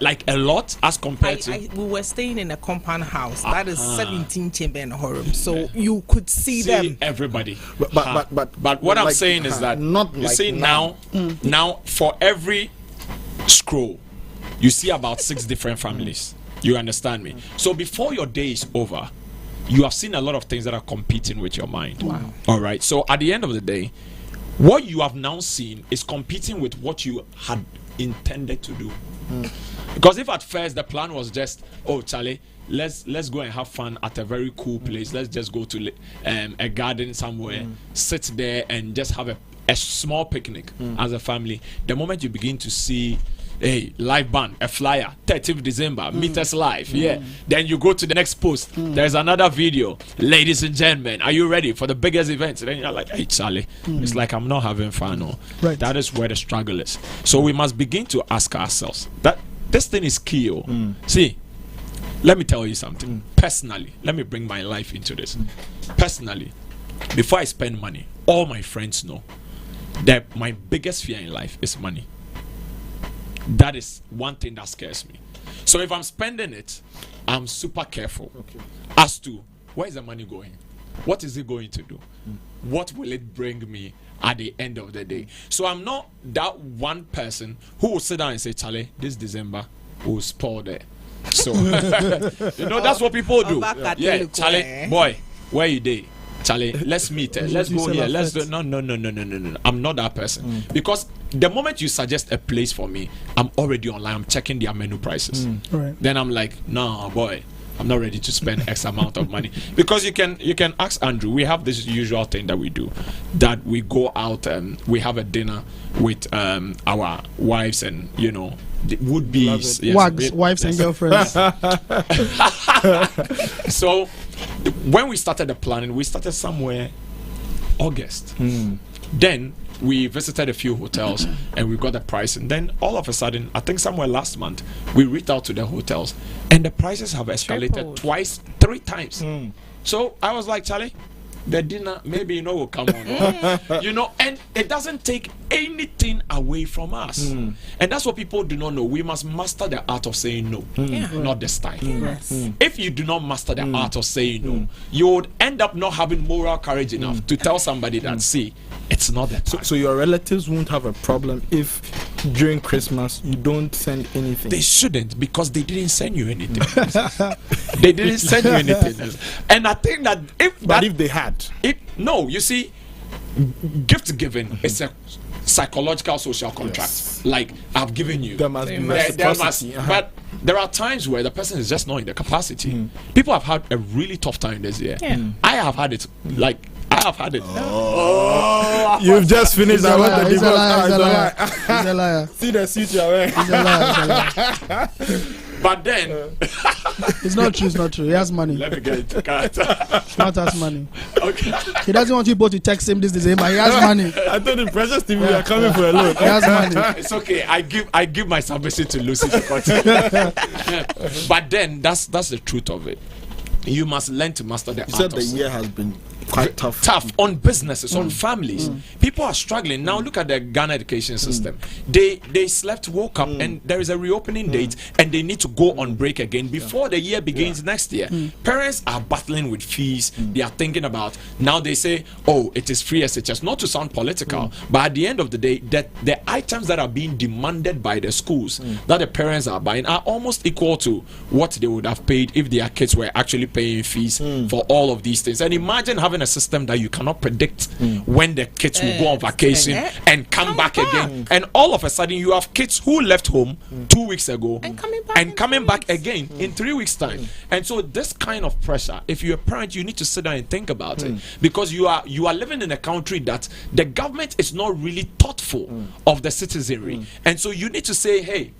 like a lot as compared to... we were staying in a compound house that is 17 chamber and room, so you could see them, everybody. But what I'm saying is that you see now for every scroll you see about 6 different families. You understand me? So before your day is over, you have seen a lot of things that are competing with your mind. Wow. All right. So at the end of the day, what you have now seen is competing with what you had intended to do. Because if at first the plan was just, oh, Charlie, let's go and have fun at a very cool place. Let's just go to a garden somewhere, sit there and just have a small picnic as a family. The moment you begin to see hey, live band, a flyer, 30th December, meet us live. Yeah. Then you go to the next post. There's another video. Ladies and gentlemen, are you ready for the biggest event? Then you're like, hey, Charlie, it's like I'm not having fun. No. Right. That is where the struggle is. So we must begin to ask ourselves that this thing is key. See, let me tell you something. Personally, let me bring my life into this. Personally, before I spend money, all my friends know that my biggest fear in life is money. That is one thing that scares me. So if I'm spending it, I'm super careful as to where is the money going? What is it going to do? What will it bring me at the end of the day? So I'm not that one person who will sit down and say, Charlie, this December will spoil there. So that's what people do. Yeah, Charlie, boy, where you day? Charlie, let's meet. Let's go here. Let's do. No. I'm not that person. Because the moment you suggest a place for me, I'm already online. I'm checking their menu prices. Right. Then I'm like, no, boy, I'm not ready to spend X amount of money. Because you can ask Andrew. We have this usual thing that we do, that we go out and we have a dinner with our wives and would be wives and girlfriends. So when we started the planning, we started somewhere August. Then we visited a few hotels and we got the price, and then all of a sudden, I think somewhere last month, we reached out to the hotels and the prices have escalated twice, 3 times. So I was like, Charlie, the dinner maybe will come on. And it doesn't take anything away from us. And that's what people do not know. We must master the art of saying no, not the style. If you do not master the art of saying no, you would end up not having moral courage enough to tell somebody that, see, it's not that time. So your relatives won't have a problem if during Christmas you don't send anything? They shouldn't, because they didn't send you anything. They didn't send you anything. And I think that if they had, no, you see, gift giving is a psychological social contract. Yes. Like, I've given you. There must be reciprocity. But there are times where the person is just not in the capacity. People have had a really tough time this year. I have had it. You've just finished. He's a liar. See the suit you're wearing. He's a liar. But then it's not true. He has money. Let me get into character. Smart has money. Okay. He doesn't want you both to text him this December. He has money. I thought the Precious TV we are coming for a load. He has money. It's okay. I give my submission to Lucy to continue. But then that's the truth of it. You must learn to master the art. You said the year has been quite tough on businesses, on families. People are struggling now. Look at the Ghana education system. They slept, woke up, and there is a reopening date, and they need to go on break again before the year begins next year. Parents are battling with fees. They are thinking about, now they say, oh, it is free SHS. Not to sound political, but at the end of the day, that the items that are being demanded by the schools that the parents are buying are almost equal to what they would have paid if their kids were actually paying fees for all of these things. And imagine having a system that you cannot predict when the kids will go on vacation and come back again, and all of a sudden you have kids who left home 2 weeks ago and coming back again in 3 weeks time. And so this kind of pressure, if you're a parent, you need to sit down and think about it, because you are living in a country that the government is not really thoughtful of the citizenry. And so you need to say, hey,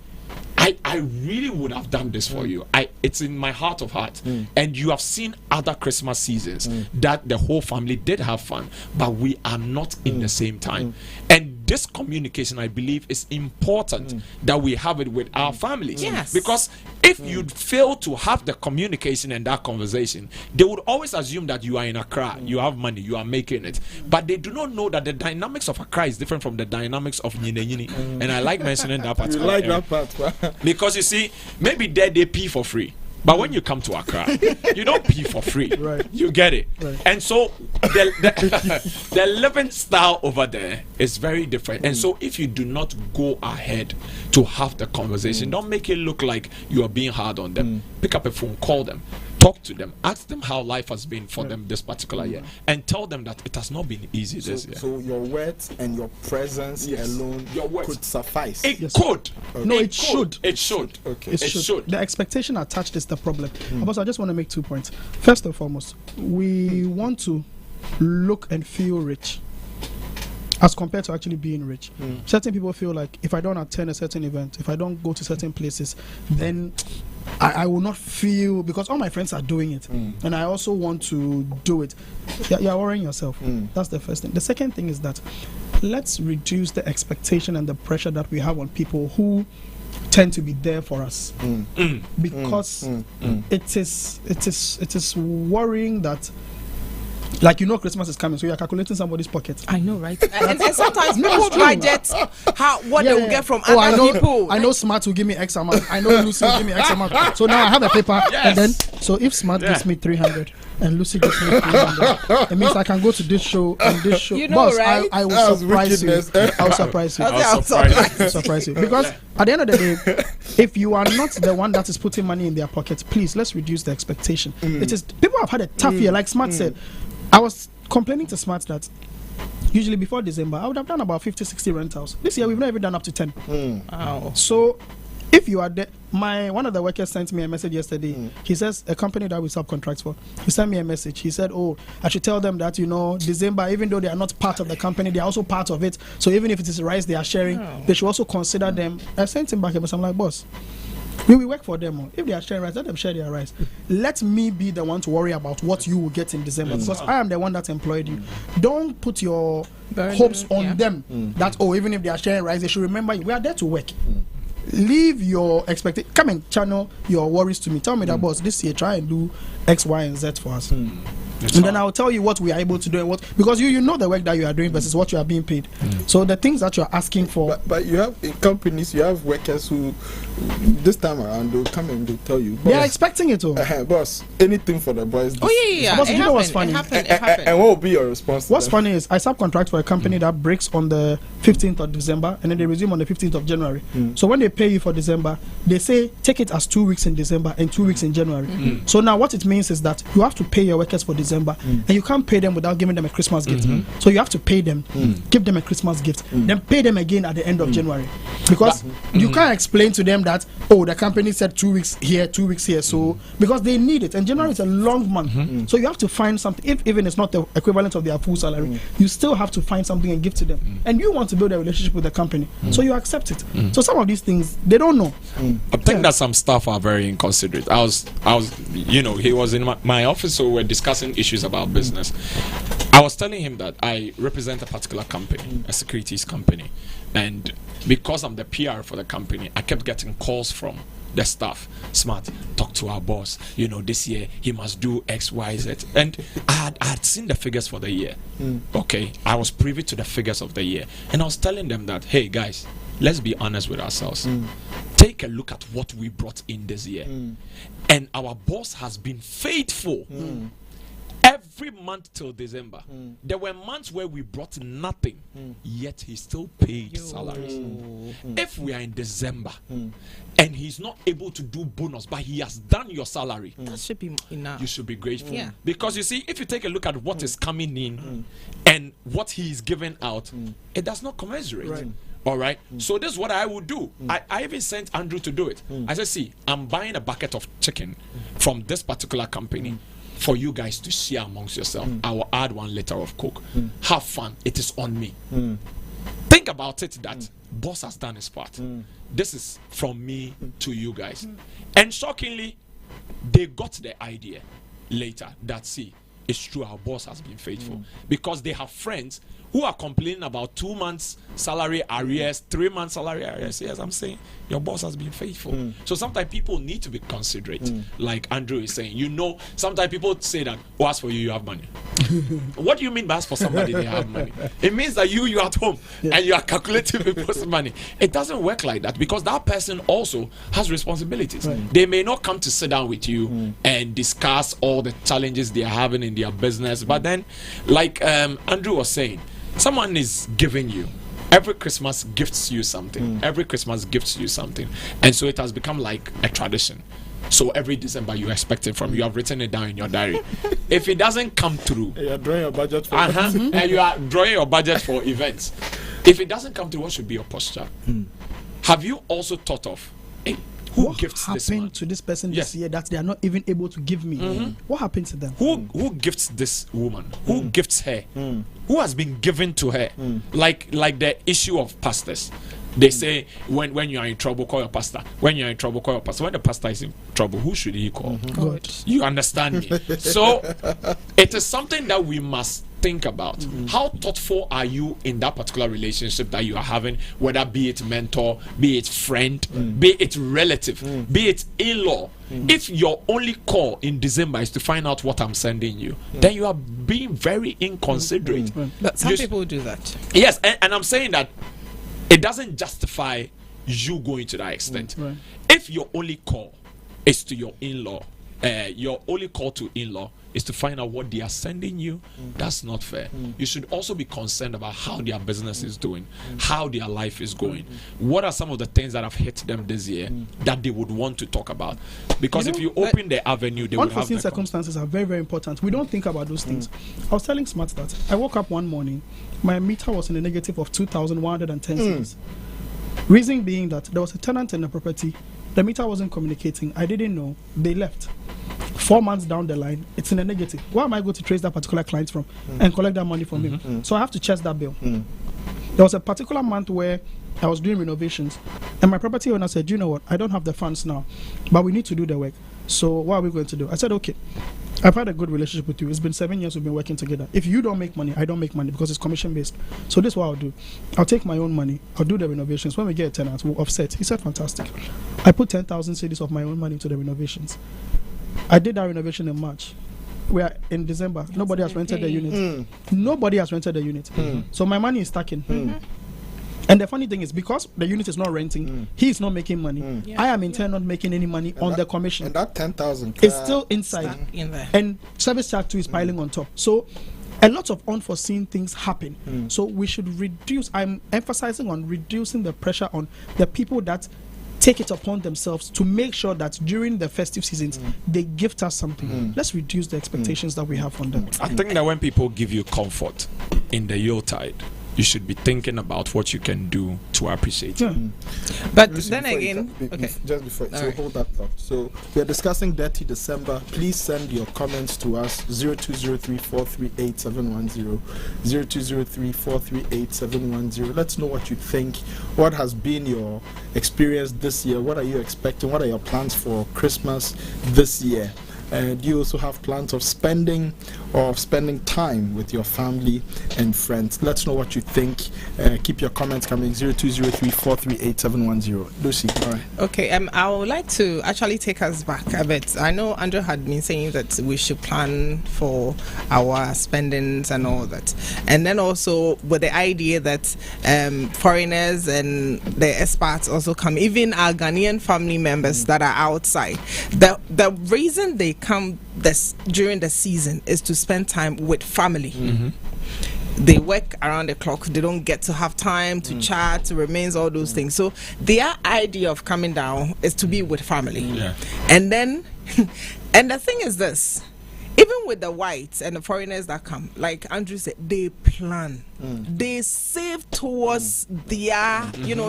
I really would have done this for you. It's in my heart of hearts. And you have seen other Christmas seasons that the whole family did have fun, but we are not in the same time. And this communication, I believe, is important that we have it with our families. Yes. Because if you fail to have the communication and that conversation, they would always assume that you are in Accra, you have money, you are making it. But they do not know that the dynamics of Accra is different from the dynamics of Nyine Nyine. And I like mentioning that part. You like that part? Because you see, maybe there they pee for free. But when you come to Accra, you don't pee for free. Right. You get it. Right. And so the living style over there is very different. And so if you do not go ahead to have the conversation, don't make it look like you are being hard on them. Pick up a phone, call them, talk to them, ask them how life has been for them this particular year, and tell them that it has not been easy this year. So your words and your presence alone could suffice. It could. Okay. No, it should. It should. Okay. It should. The expectation attached is the problem. But I just want to make 2 points. First and foremost, we want to look and feel rich. as compared to actually being rich. Certain people feel like if I don't attend a certain event, if I don't go to certain places, then I will not feel, because all my friends are doing it, and I also want to do it. You're worrying yourself. That's the first thing. The second thing is that let's reduce the expectation and the pressure that we have on people who tend to be there for us, because it is worrying that, like, Christmas is coming, so you're calculating somebody's pocket. I know, right? and sometimes people budget what they will get from other people. I know Smart will give me X amount. I know Lucy will give me X amount. So now I have a paper, and then so if Smart gives me 300 and Lucy gives me 300, it means I can go to this show and this show. Boss, right? I will surprise you. I'll surprise you. I'll surprise you. Because at the end of the day, if you are not the one that is putting money in their pockets, please, let's reduce the expectation. It is, people have had a tough year, like Smart said. I was complaining to Smart that usually before December I would have done about 50-60 rentals. This year we've not even done up to 10. Wow. So if you are there, one of the workers sent me a message yesterday. He says, a company that we subcontract for, he sent me a message. He said, I should tell them that December, even though they are not part of the company, they are also part of it. So even if it is rice they are sharing, they should also consider them. I sent him back a message. I'm like, boss, we will work for them. If they are sharing rice, let them share their rice. Let me be the one to worry about what you will get in December, because I am the one that employed you. Don't put your hopes on them that, even if they are sharing rice, they should remember you. We are there to work. Leave your expectation. Come and channel your worries to me. Tell me that, boss, this year try and do X, Y, and Z for us. And then I'll tell you what we are able to do, and what, because you know the work that you are doing versus what you are being paid. So the things that you are asking for. But you have in companies, you have workers who this time around they'll come and they'll tell you, they are expecting it all. Boss, anything for the boys. Boss, you know what's funny? And what will be your response? What's funny is I subcontract for a company that breaks on the 15th of December and then they resume on the 15th of January. So when they pay you for December, they say take it as 2 weeks in December and 2 weeks in January. So now what it means is that you have to pay your workers for December, and you can't pay them without giving them a Christmas gift. So you have to pay them, give them a Christmas gift, then pay them again at the end of January, because you can't explain to them that the company said 2 weeks here, 2 weeks here. So because they need it, and January is a long month, so you have to find something. Even it's not the equivalent of their full salary, you still have to find something and give to them. And you want to build a relationship with the company, so you accept it. So some of these things they don't know. I think that some staff are very inconsiderate. I was, he was in my office, so we're discussing issues about business. I was telling him that I represent a particular company, a securities company, and because I'm the PR for the company, I kept getting calls from the staff. Smart, talk to our boss. This year he must do X, Y, Z. And I had seen the figures for the year. Okay, I was privy to the figures of the year, and I was telling them that, hey guys, let's be honest with ourselves. Take a look at what we brought in this year, and our boss has been faithful. Every month till December, there were months where we brought nothing, yet he still paid salaries. If we are in December and he's not able to do bonus, but he has done your salary, that should be enough. You should be grateful. Yeah. Because you see, if you take a look at what is coming in and what he is giving out, it does not commensurate. All right. So this is what I would do. I even sent Andrew to do it. I said, see, I'm buying a bucket of chicken from this particular company for you guys to share amongst yourself. I will add 1 liter of Coke. Have fun. It is on me. Think about it that boss has done his part. This is from me to you guys. And shockingly, they got the idea later that, see, it's true, our boss has been faithful. Because they have friends who are complaining about 2 months salary arrears, 3 months salary arrears. Yes, I'm saying your boss has been faithful. So sometimes people need to be considerate, like Andrew is saying. Sometimes people say that, as for you have money. What do you mean by as for somebody they have money? It means that you at home and you are calculating people's money. It doesn't work like that, because that person also has responsibilities. They may not come to sit down with you and discuss all the challenges they are having in their business, but then, like Andrew was saying, someone is giving you. Every Christmas gifts you something. Every Christmas gifts you something. And so it has become like a tradition. So every December you expect it from you. You have written it down in your diary. If it doesn't come through, you're drawing your budget for and you are drawing your budget for events. If it doesn't come through, what should be your posture? Have you also thought of, hey, Who what gifts this man? happened to this person Yes. this year that they are not even able to give me? What happened to them? Who gifts this woman? Who gifts her? Who has been given to her? Like the issue of pastors. They say when you are in trouble, call your pastor. When you are in trouble, call your pastor. When the pastor is in trouble, who should he call? God. You understand me? So it is something that we must think about. How thoughtful are you in that particular relationship that you are having, whether be it mentor, be it friend, be it relative, be it in-law? If your only call in December is to find out what I'm sending you, then you are being very inconsiderate. But some people do that. Yes, and I'm saying that it doesn't justify you going to that extent. If your only call is to your in-law, your only call to in-law is to find out what they are sending you, that's not fair. You should also be concerned about how their business is doing, how their life is going. What are some of the things that have hit them this year that they would want to talk about? Because if you open the avenue, they would have unforeseen circumstances are very, very important. We don't think about those things. I was telling Smart that I woke up one morning, my meter was in a negative of 2,110 cents. Reason being that there was a tenant in the property, the meter wasn't communicating. I didn't know. They left. 4 months down the line, it's in a negative. Where am I going to trace that particular client from and collect that money from him? So I have to chase that bill. There was a particular month where I was doing renovations, and my property owner said, you know what, I don't have the funds now, but we need to do the work. So what are we going to do? I said, okay, I've had a good relationship with you. It's been 7 years we've been working together. If you don't make money, I don't make money because it's commission based. So this is what I'll do. I'll take my own money. I'll do the renovations. When we get a tenant, we'll offset. He said, fantastic. I put 10,000 cedis of my own money into the renovations. I did that renovation in March. We are in December. Nobody has rented the unit. Nobody has rented the unit. So my money is stacking. And the funny thing is, because the unit is not renting, he is not making money. I am in turn not making any money on the commission. And that 10,000 is still inside. In there. And service charge too is piling on top. So a lot of unforeseen things happen. So we should reduce. I'm emphasizing on reducing the pressure on the people that take it upon themselves to make sure that during the festive seasons they gift us something. Let's reduce the expectations that we have on them. I think that when people give you comfort in the Yuletide, you should be thinking about what you can do to appreciate it. But Lucy, then before you again, okay. Just before, so Alright. hold that thought. So we are discussing Dirty December. Please send your comments to us 0203-438-710, 0203-438-710. Let's know what you think. What has been your experience this year? What are you expecting? What are your plans for Christmas this year? Do you also have plans of spending time with your family and friends? Let's know what you think. Keep your comments coming 0203-438-710. Lucy, all right. okay, I would like to actually take us back a bit. I know Andrew had been saying that we should plan for our spendings and all that, and then also with the idea that foreigners and the expats also come, even our Ghanaian family members that are outside. The reason they come during the season is to spend time with family. They work around the clock. They don't get to have time to chat, to remain, all those things. So their idea of coming down is to be with family. And then and the thing is this, even with the whites and the foreigners that come, like Andrew said, they plan. They save towards their,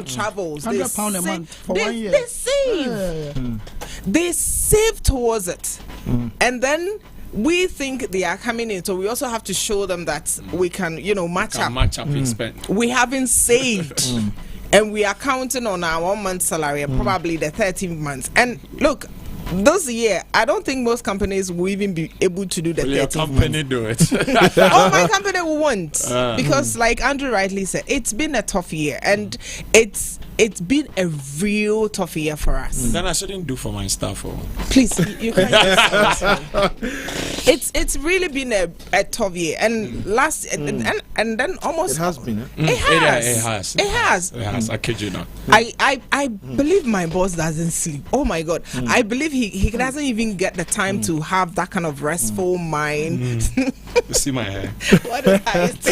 travels. £100 a month for 1 year. They save. They save towards it. And then we think they are coming in, so we also have to show them that we can, match up. Match up in spend. We haven't saved. And we are counting on our 1 month salary and probably the 13 months. And look, this year, I don't think most companies will even be able to do the 13 Your months. company do it. Oh, my company won't. Because like Andrew rightly said, it's been a tough year. And it's been a real tough year for us. Then I shouldn't do for my staff. Please, you can. It's really been a tough year, and and then almost It has been. It has. I kid you not. I believe my boss doesn't sleep. Oh my God, I believe he doesn't even get the time to have that kind of restful mind. You see my hair? What is that?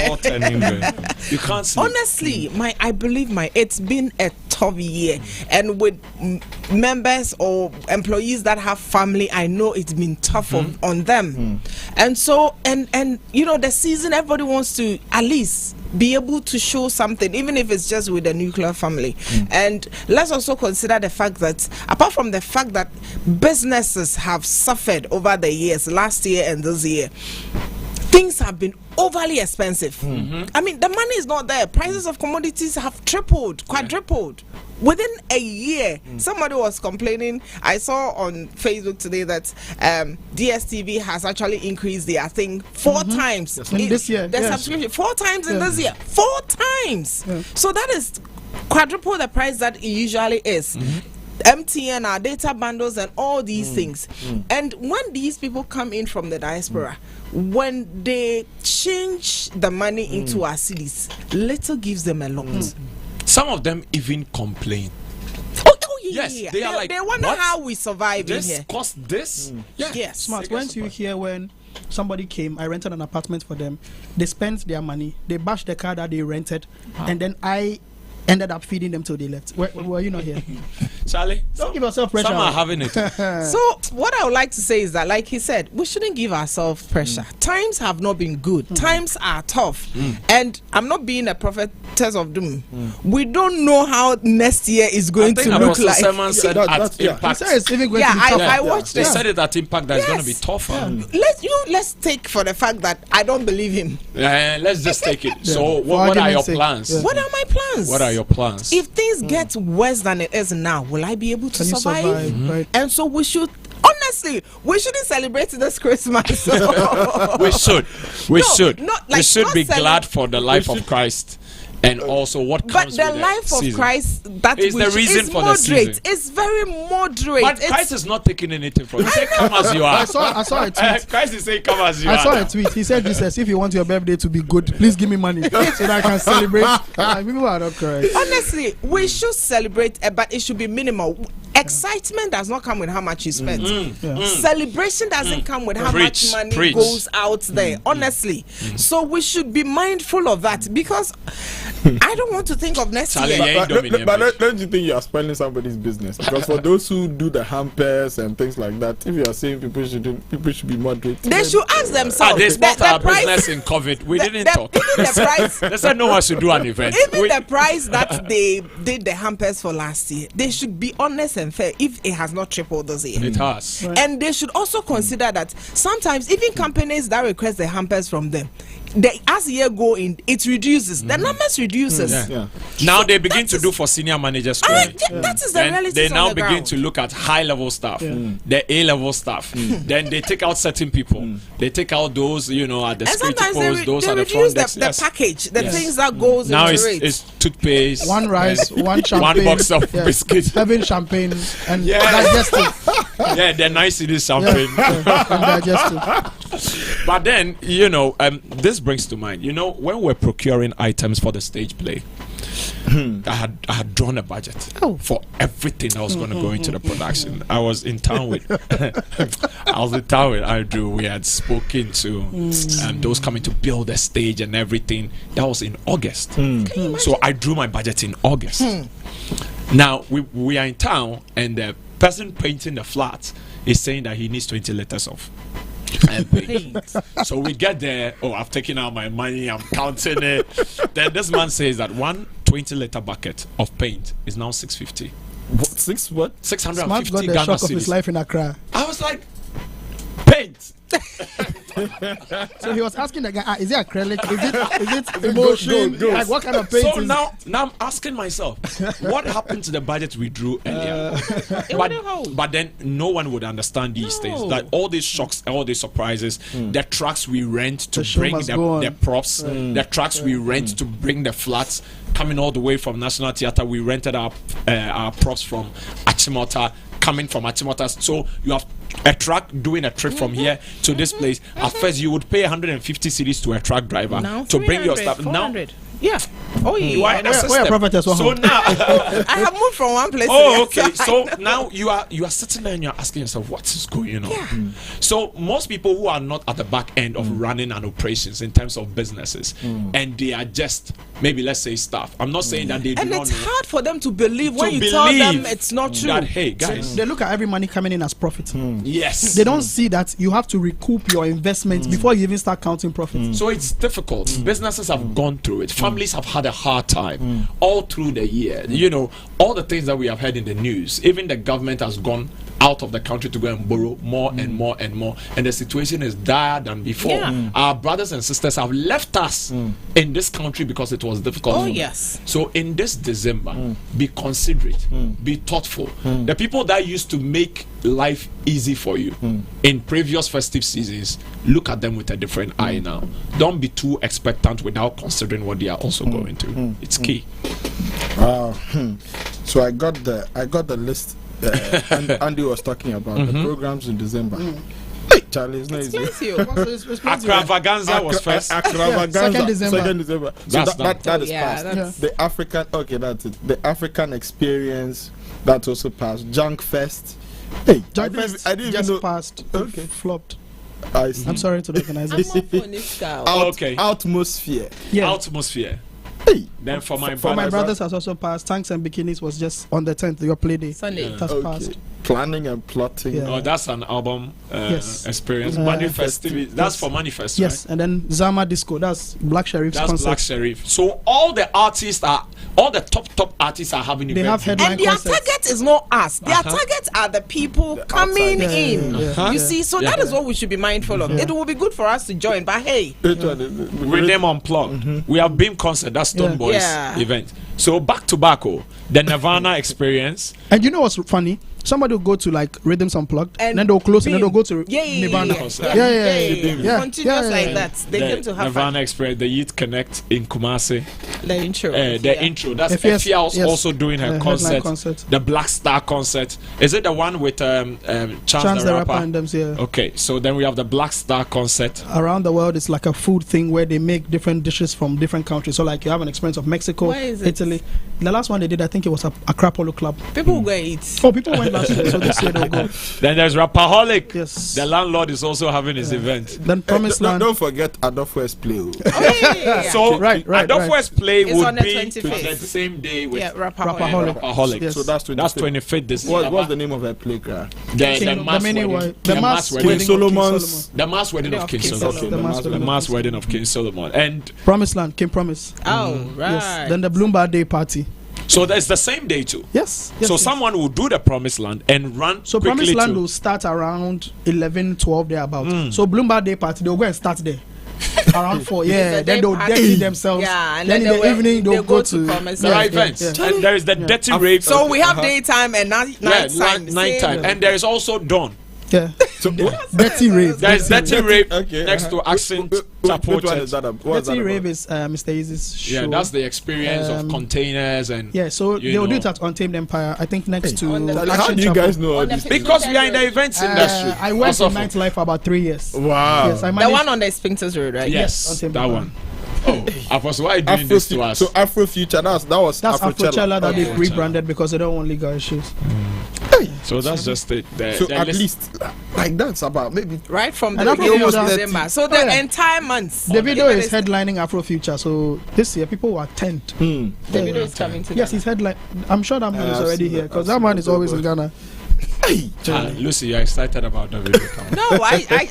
Salt and England. You can't sleep. Honestly, I believe it's been a tough year, and with members or employees that have family, I know it's been tough on them. And so, and you know, the season, everybody wants to at least be able to show something, even if it's just with the nuclear family. And let's also consider the fact that, apart from the fact that businesses have suffered over the years, last year and this year, things have been overly expensive. I mean, the money is not there. Prices of commodities have tripled, quadrupled. Within a year, somebody was complaining. I saw on Facebook today that DSTV has actually increased their thing 4 times in this year. The subscription 4 times in this year. 4 times. So that is quadruple the price that it usually is. MTN, our data bundles, and all these things. And when these people come in from the diaspora, when they change the money into our cities, little gives them a lot. Some of them even complain. Yes, they are like, they wonder what? how we survive in This here. cost this? Yes. Smart. Weren't you here when somebody came? I rented an apartment for them. They spent their money. They bashed the car that they rented, and then I ended up feeding them till they left. Were you not here? Charlie, Don't give yourself pressure. some are having it. So what I would like to say is that, like he said, we shouldn't give ourselves pressure. Times have not been good. Times are tough. And I'm not being a prophetess of doom. We don't know how next year is going to look like. Someone said at He Impact. said it's even going to be Yeah, tougher. I watched They it. said it at Impact that it's going to be Yes. tougher. Let's take for the fact that I don't believe him. Let's just take it. So, For what are your argument's sake. plans? Yeah. What are my plans? What are your plans? If things get worse than it is now, will I be able to Can you survive? Right. And so we should, honestly, we shouldn't celebrate this Christmas. We should. We should. like, we should not be cele- glad for the life of Christ, and also what But comes the with life of season. Christ, that Is the reason is for the moderate. season. It's very moderate. But It's- Christ is not taking anything from you. He said, "Come as you are." I saw a tweet. Christ is saying, "Come as you I are." saw now. a tweet. He said, "Jesus, if you want your birthday to be good, please give me money so that I can celebrate." People are not correct. Honestly, we should celebrate, but it should be minimal. Excitement does not come with how much you spend. Celebration doesn't come with how Preach, much money preach. goes out there, honestly. So we should be mindful of that, because I don't want to think of next Charlie, year. yeah, But don't you think you are spoiling somebody's business? Because for those who do the hampers and things like that, if you are saying people should be moderate, They should ask themselves. They spoiled our price- business in COVID. We didn't talk. Even the price. They said no one should do an event. Even the price that they did the hampers for last year, they should be honest and fair if it has not tripled this year. It has. And they should also consider that sometimes even companies that request the hampers from them, as the year go in, it reduces. The numbers reduces. Yeah. Now they begin to do for senior managers. That is the Then reality. they now the begin ground. to look at high level staff, the A level staff. Then they take out certain people. They take out those, at the And security sometimes posts, those they are the reduce front desk. the Yes. package, the Yes. things that goes Now into it. it's toothpaste, One rice, and one champagne, one box of biscuits. having champagne and Yeah. digestive. Yeah, they're nice in this champagne. And digestive. But then, this brings to mind, when we're procuring items for the stage play, I had drawn a budget for everything that was going to go into the production. I was in town with Andrew. We had spoken to those coming to build the stage and everything. That was in August. So I drew my budget in August. Now we are in town, and the person painting the flat is saying that he needs 20 liters of paint. So we get there. I've taken out my money, I'm counting it. Then this man says that one 20-liter bucket of paint is now 650. what? 650 Smart got the Ghana shock of his cedis. life in Accra. I was like, paint. So he was asking the guy, is it acrylic? Is it emulsion? Go. Like what kind of paint So is now I'm asking myself, what happened to the budget we drew earlier? But then no one would understand these things. That all these shocks, all these surprises, the trucks we rent to The show bring must go on. the props, the trucks we rent to bring the flats, coming all the way from National Theatre. We rented our props from Achimota, coming from Achimota. So you have a truck doing a trip from here to this place, at first you would pay 150 cedis to a truck driver Now to bring your stuff. 400. Yeah. Oh, yeah. You are in a system. Where prophetess So now, I have moved from one place. oh, to the okay. other. So now you are sitting there and you're asking yourself, what is going on? Yeah. So most people who are not at the back end of running an operations in terms of businesses, and they are just maybe, let's say, staff. I'm not saying that they do and not it's know. hard for them to believe when To you tell them believe it's not true. that, hey guys, They look at every money coming in as profit. yes, They don't see that you have to recoup your investment before you even start counting profit. So it's difficult. Businesses have gone through it. Families have had a hard time all through the year. You know, all the things that we have heard in the news. Even the government has gone out of the country to go and borrow more and more and more, and the situation is dire than before. Yeah. Our brothers and sisters have left us in this country because it was difficult. Oh, yes. So in this December, be considerate, be thoughtful. The people that used to make life easy for you in previous festive seasons, look at them with a different eye now. Don't be too expectant without considering what they are also going through. It's key. So I got the list. Andy was talking about the programs in December. Hey, Charlie, it's not easy. Extravaganza was first. Extravaganza, Second December. So That's that is Yeah, past. that's- The African, okay, that's it. The African experience, that's also passed. Junk Fest. Hey, Junk I didn't Fest even just know. passed. Okay. Flopped. I see. I'm sorry to the organizers. Okay. Atmosphere. Yeah. Atmosphere. Hey. Then for my For my brothers, brothers has also passed. Tanks and Bikinis was just on the 10th, your play day. Sunday. It has Okay. passed. Planning and plotting. Yeah. oh, that's an album Yes. experience. Uh, Manifest. That's yes. for Manifest, Yes, and then Zama Disco. That's Black Sheriff's right? That's concert. Black Sheriff. So all the top artists are having They events. have headline And their concerts. target is not us. Their target are the people coming outside. in. Yeah. You see, so that is what we should be mindful of. It will be good for us to join, but hey, Which one is it? With them unplugged. We have Beam concert, that's Stone Yeah. Boys Yeah. event. So back to back, the Nirvana experience. And you know what's funny? Somebody will go to like Rhythms Unplugged, and And then they'll close, and then Beam. they'll go to Nirvana. Continuous like that. They came to have Nirvana fun. experience, the Youth Connect in Kumasi. The intro. The intro. That's FES, Efia was yes. also doing her Headline concert. concert. The Black Star concert. Is it the one with Chance the Rapper? and them, yeah. Okay, so then we have the Black Star concert. Around the world, it's like a food thing where they make different dishes from different countries. So like you have an experience of Mexico, Where is it? Italy. The last one they did, I think it was Accra Polo Club. People will go and eat. Oh, people went last year, so this year they'll go. Then there's Rapaholic. Yes. The landlord is also having his event. Then Promised Land. Don't forget Adolf West play. Oh, yeah. So Right. Adolf West play It's would on the be 25th. the same day with Yeah, Rapaholic. Rapaholic. Yes. So that's 25th December. What's the name of her play, Kra? The mass wedding. The mass wedding. wedding. Solomon's. The mass wedding of King Solomon. Okay, the mass The wedding. mass wedding of King Solomon. And Promised Land, King Promise. Oh, right. Yes. Then the Bloomberg Day party. so that's the same day too. Yes. So someone will do the Promised Land and run So quickly Promised Land to will start around 11, 12 there about. So Bloomberg Day party, they'll go and start there. Around 4, yeah. It's a Then day they'll party. dirty themselves. Yeah, and then in then the evening they'll go to Promised there are Land. events. yeah. And there is the dirty rave. So we have daytime and nighttime. Nighttime. And there is also dawn. Yeah. So Dirty rave. There is dirty rave Okay, next to Accent which Chapel one is Church. that? What's Dirty that rave about? is Mr. Easy's show. Yeah, that's the experience of containers and Yeah, so you they'll do know. it at Untamed Empire. I think next to On the- Charlie, how Action do you Chapel. guys know all On the this? fifth- because we are in the events industry. I worked in Also- nightlife for about 3 years. Wow. Yes, I The managed. one on the Sphinxes Road, right? Yes, Untamed that Empire. one. Oh, Apostle, why are you doing this to us? So Afrofuture, that was That's Afrochella that Yeah. they've rebranded because they don't want legal issues. So that's just it. So at least like that's about maybe Right from And the Afro beginning of Future- December. So the Oh, yeah. entire month. The video Even is it's- headlining Afrofuture, so this year people were tent. The video is coming to Yes, he's headline. I'm sure that man is I've already seen here that. because I've that man seen is that. always in Ghana. Lucy, you're excited about the video coming. No,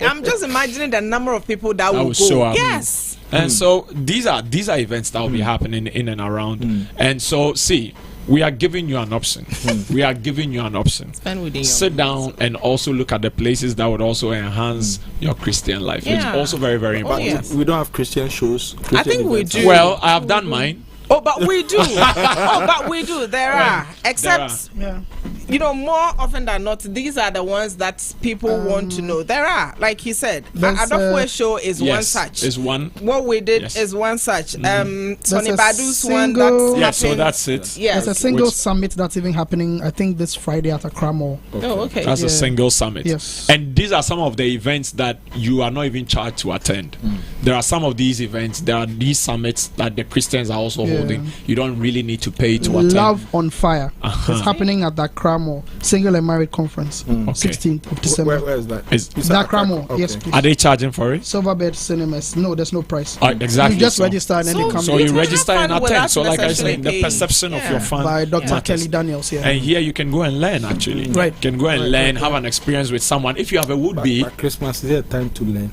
I'm just imagining the number of people that will will show go. up. Yes. And so these are events that will be happening in and around. And so see, we are giving you an option. We are giving you an option. Spend within your Sit means. down and also look at the places that would also enhance your Christian life. It's Yeah. also very, very Oh, important. yes. we don't have Christian shows. I think we events. do. Well, I have done mine. Oh, but we do. There are. Except Yeah. you know, more often than not, these are the ones that people want to know. There are, like he said, Adolfo show is one such. Is one. What we did is one such. Sonny Badu's one that's so that's it. Yes. There's a single summit that's even happening, I think, this Friday at Accra Mall. Oh, okay. That's a single summit. Yes. And these are some of the events that you are not even charged to attend. There are some of these events, there are these summits that the Christians are also holding. You don't really need to pay to attend. Love on Fire. It's happening at the Accra Mall Single and Married Conference, 16th of December. Where is that? The Accra Mall. Yes, please. Are they charging for it? Silverbed Cinemas. No, there's no price. Exactly. You just register and then they come. So you register and attend. So like I said, the perception of your fan by Dr. matters. Kelly Daniels here. And here you can go and learn actually. Right. You can go and learn, have an experience with someone. If you have a would-be. But Christmas is a time to learn.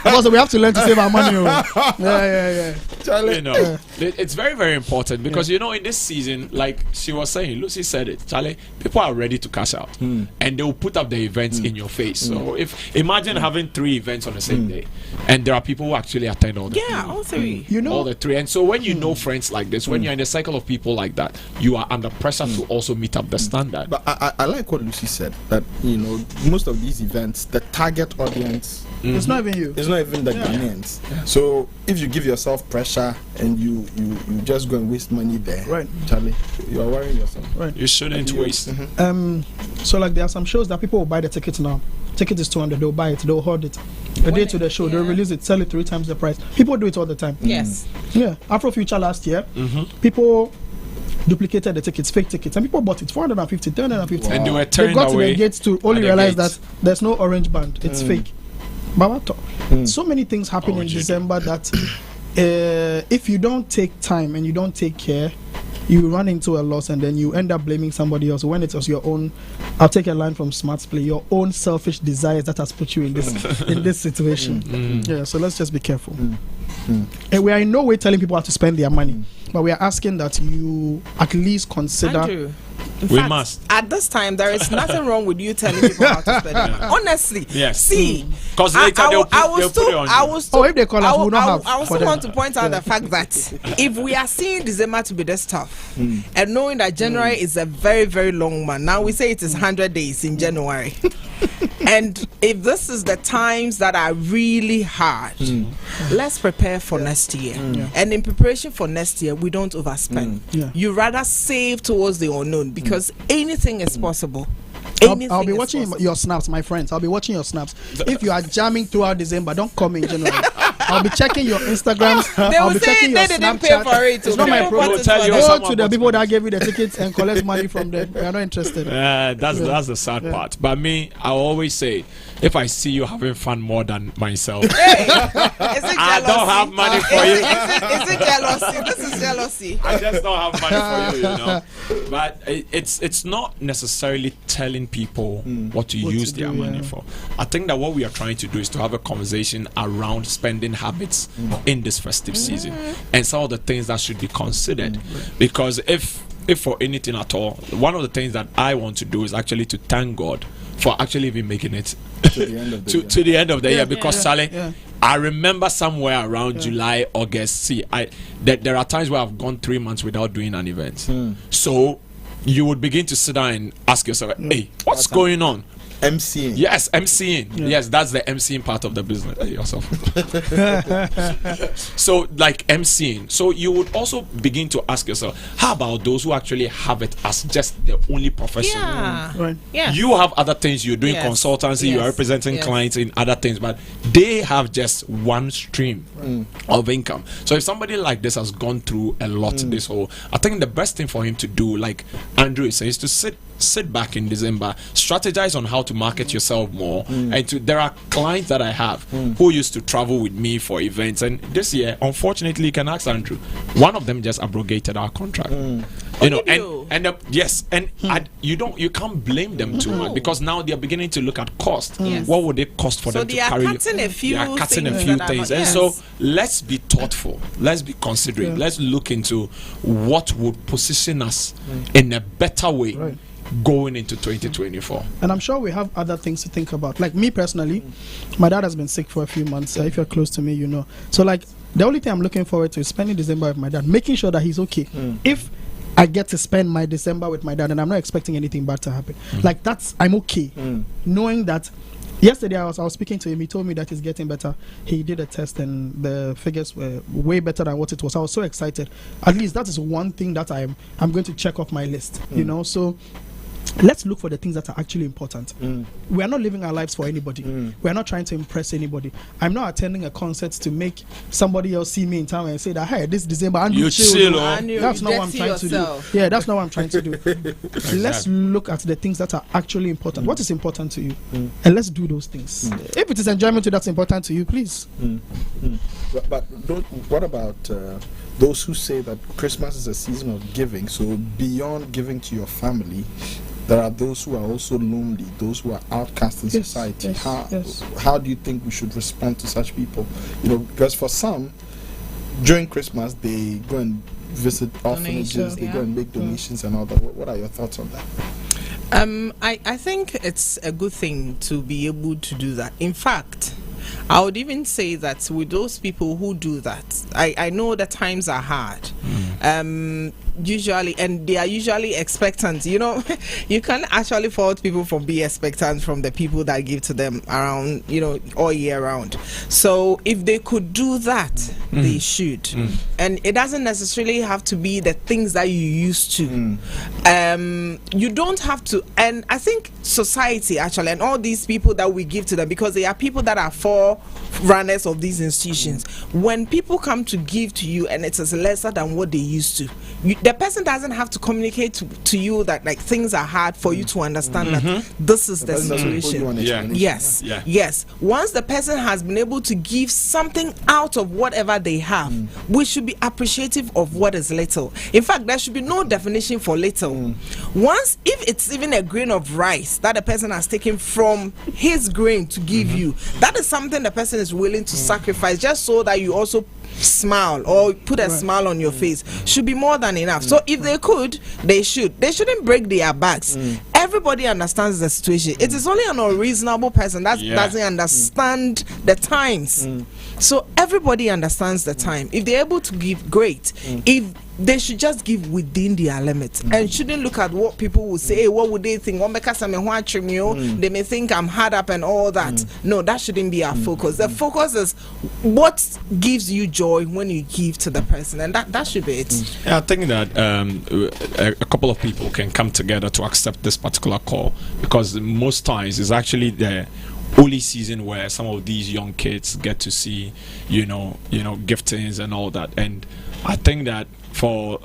Also, we have to learn to save our money. Yeah. You know, it's very, very important because you know, in this season, like she was saying, Lucy said it, Charlie, people are ready to cash out and they will put up the events in your face. So if imagine having 3 events on the same day and there are people who actually attend all the all 3. You know, all the 3. And so when you know friends like this, when you're in a cycle of people like that, you are under pressure to also meet up the standard. But I like what Lucy said, that you know, most of these events, the target audience, it's not even you. it's not even the Ghanaians. So if you give yourself pressure and you just go and waste money there, Right. Charlie, you are worrying yourself. Right. You shouldn't waste. So like there are some shows that people will buy the tickets now. Ticket is 200. They'll buy it. They'll hold it. A day to the show, they'll release it, sell it 3 times the price. People do it all the time. Yes. Yeah. Afrofuture last year, people duplicated the tickets, fake tickets, and people bought it 450, 350. And they were They turned got to away. the gates to only at the realize gates. that there's no orange band. It's fake. Babato. So many things happen in Jide. December that if you don't take time and you don't take care, you run into a loss and then you end up blaming somebody else when it was your own. I'll take a line from Smart's play, your own selfish desires that has put you in this situation. Yeah, so let's just be careful. And we are in no way telling people how to spend their money, but we are asking that you at least consider. Andrew, in We fact, must. At this time, there is nothing wrong with you telling people how to spend it. Honestly. Yes. See, Because later they'll put it on you. If they call us, we'll not have. I also for them. want to point out the fact that if we are seeing December to be this tough, and knowing that January is a very, very long month, now we say it is 100 days in January. And if this is the times that are really hard, let's prepare for next year. And in preparation for next year, we don't overspend. You rather save towards the unknown because anything is possible. I'll be watching your snaps, my friends. I'll be watching your snaps. If you are jamming throughout December, don't come in January. I'll be checking your Instagrams. They I'll will be say checking they your didn't pay Snapchat. for it. It's not my They problem. will tell you Go someone to the bought people it. that gave you the tickets and collect money from them. We are not interested. That's the sad part. But me, I always say, if I see you having fun more than myself, Hey, is it I don't have money for you. Is it jealousy? This is jealousy. I just don't have money for you, you know. But it's not necessarily telling people what to use to their do, money yeah. for. I think that what we are trying to do is to have a conversation around spending habits in this festive season and some of the things that should be considered. Because if for anything at all, one of the things that I want to do is actually to thank God for actually even making it To the end of the year. to the end of the year. Because Sally, yeah. I remember somewhere around July, August. See, there are times where I've gone 3 months without doing an event. So you would begin to sit down and ask yourself, "Hey, what's going on?" MCing. Yes, MCing. Yes, that's the MCing part of the business. Yourself. So, like MCing. So you would also begin to ask yourself, how about those who actually have it as just the only profession? Yeah. Right. Yeah. You have other things. You're doing Yes. consultancy. You are Yes. representing Yes. clients in other things, but they have just one stream of income. So if somebody like this has gone through a lot, this whole, I think the best thing for him to do, like Andrew is saying, is to sit back in December, strategize on how to market yourself more. And there are clients that I have who used to travel with me for events, and this year, unfortunately, you can ask Andrew, one of them just abrogated our contract. You know, did you? you can't blame them too much because now they are beginning to look at cost. Yes. What would it cost for So them to they are carry? cutting a few They are cutting a things few that are things, not- and yes. so let's be thoughtful. Let's be considerate. Let's look into what would position us in a better way. Right. Going into 2024. And I'm sure we have other things to think about. Like me personally, my dad has been sick for a few months. If you're close to me, you know. So like the only thing I'm looking forward to is spending December with my dad, making sure that he's okay. If I get to spend my December with my dad, and I'm not expecting anything bad to happen. Like I'm okay, knowing that. Yesterday I was speaking to him. He told me that he's getting better. He did a test and the figures were way better than what it was. I was so excited. At least that is one thing that I'm going to check off my list. You know, so let's look for the things that are actually important. We are not living our lives for anybody. We are not trying to impress anybody. I'm not attending a concert to make somebody else see me in town and say that, hey, this December I'm chill. That's not what I'm trying to do. Yeah, that's not what I'm trying to do. Let's look at the things that are actually important. What is important to you? And let's do those things. If it is enjoyment that's important to you, please. But what about those who say that Christmas is a season of giving? So beyond giving to your family, there are those who are also lonely, those who are outcast in society. How do you think we should respond to such people? You know, because for some, during Christmas they go and visit orphanages, they go and make donations and all that. What are your thoughts on that? I think it's a good thing to be able to do that. In fact, I would even say that with those people who do that, I know that times are hard. Usually, and they are usually expectant. You know, you can't actually fault people for being expectant from the people that give to them around, you know, all year round. So if they could do that, they should. And it doesn't necessarily have to be the things that you used to. You don't have to. And I think society actually, and all these people that we give to them, because they are people that are forerunners of these institutions. When people come to give to you and it is lesser than what they used to, the person doesn't have to communicate to you that like things are hard for you to understand that this is the situation. Yes. Once the person has been able to give something out of whatever they have, we should be appreciative of what is little. In fact, there should be no definition for little. Once, if it's even a grain of rice that a person has taken from his grain to give you, that is something the person is willing to sacrifice just so that you also smile or put a smile on your face. Should be more than enough. So if they could, they should. They shouldn't break their backs. Everybody understands the situation. It is only an unreasonable person that doesn't understand the times. So everybody understands the time. If they're able to give, great. If they should just give within their limits and shouldn't look at what people will say. Hey, what would they think? They may think I'm hard up and all that. No, that shouldn't be our focus. The focus is what gives you joy when you give to the person, and that should be it. Yeah, I think that a couple of people can come together to accept this particular call, because most times it's actually the only season where some of these young kids get to see, you know, giftings and all that. And I think that for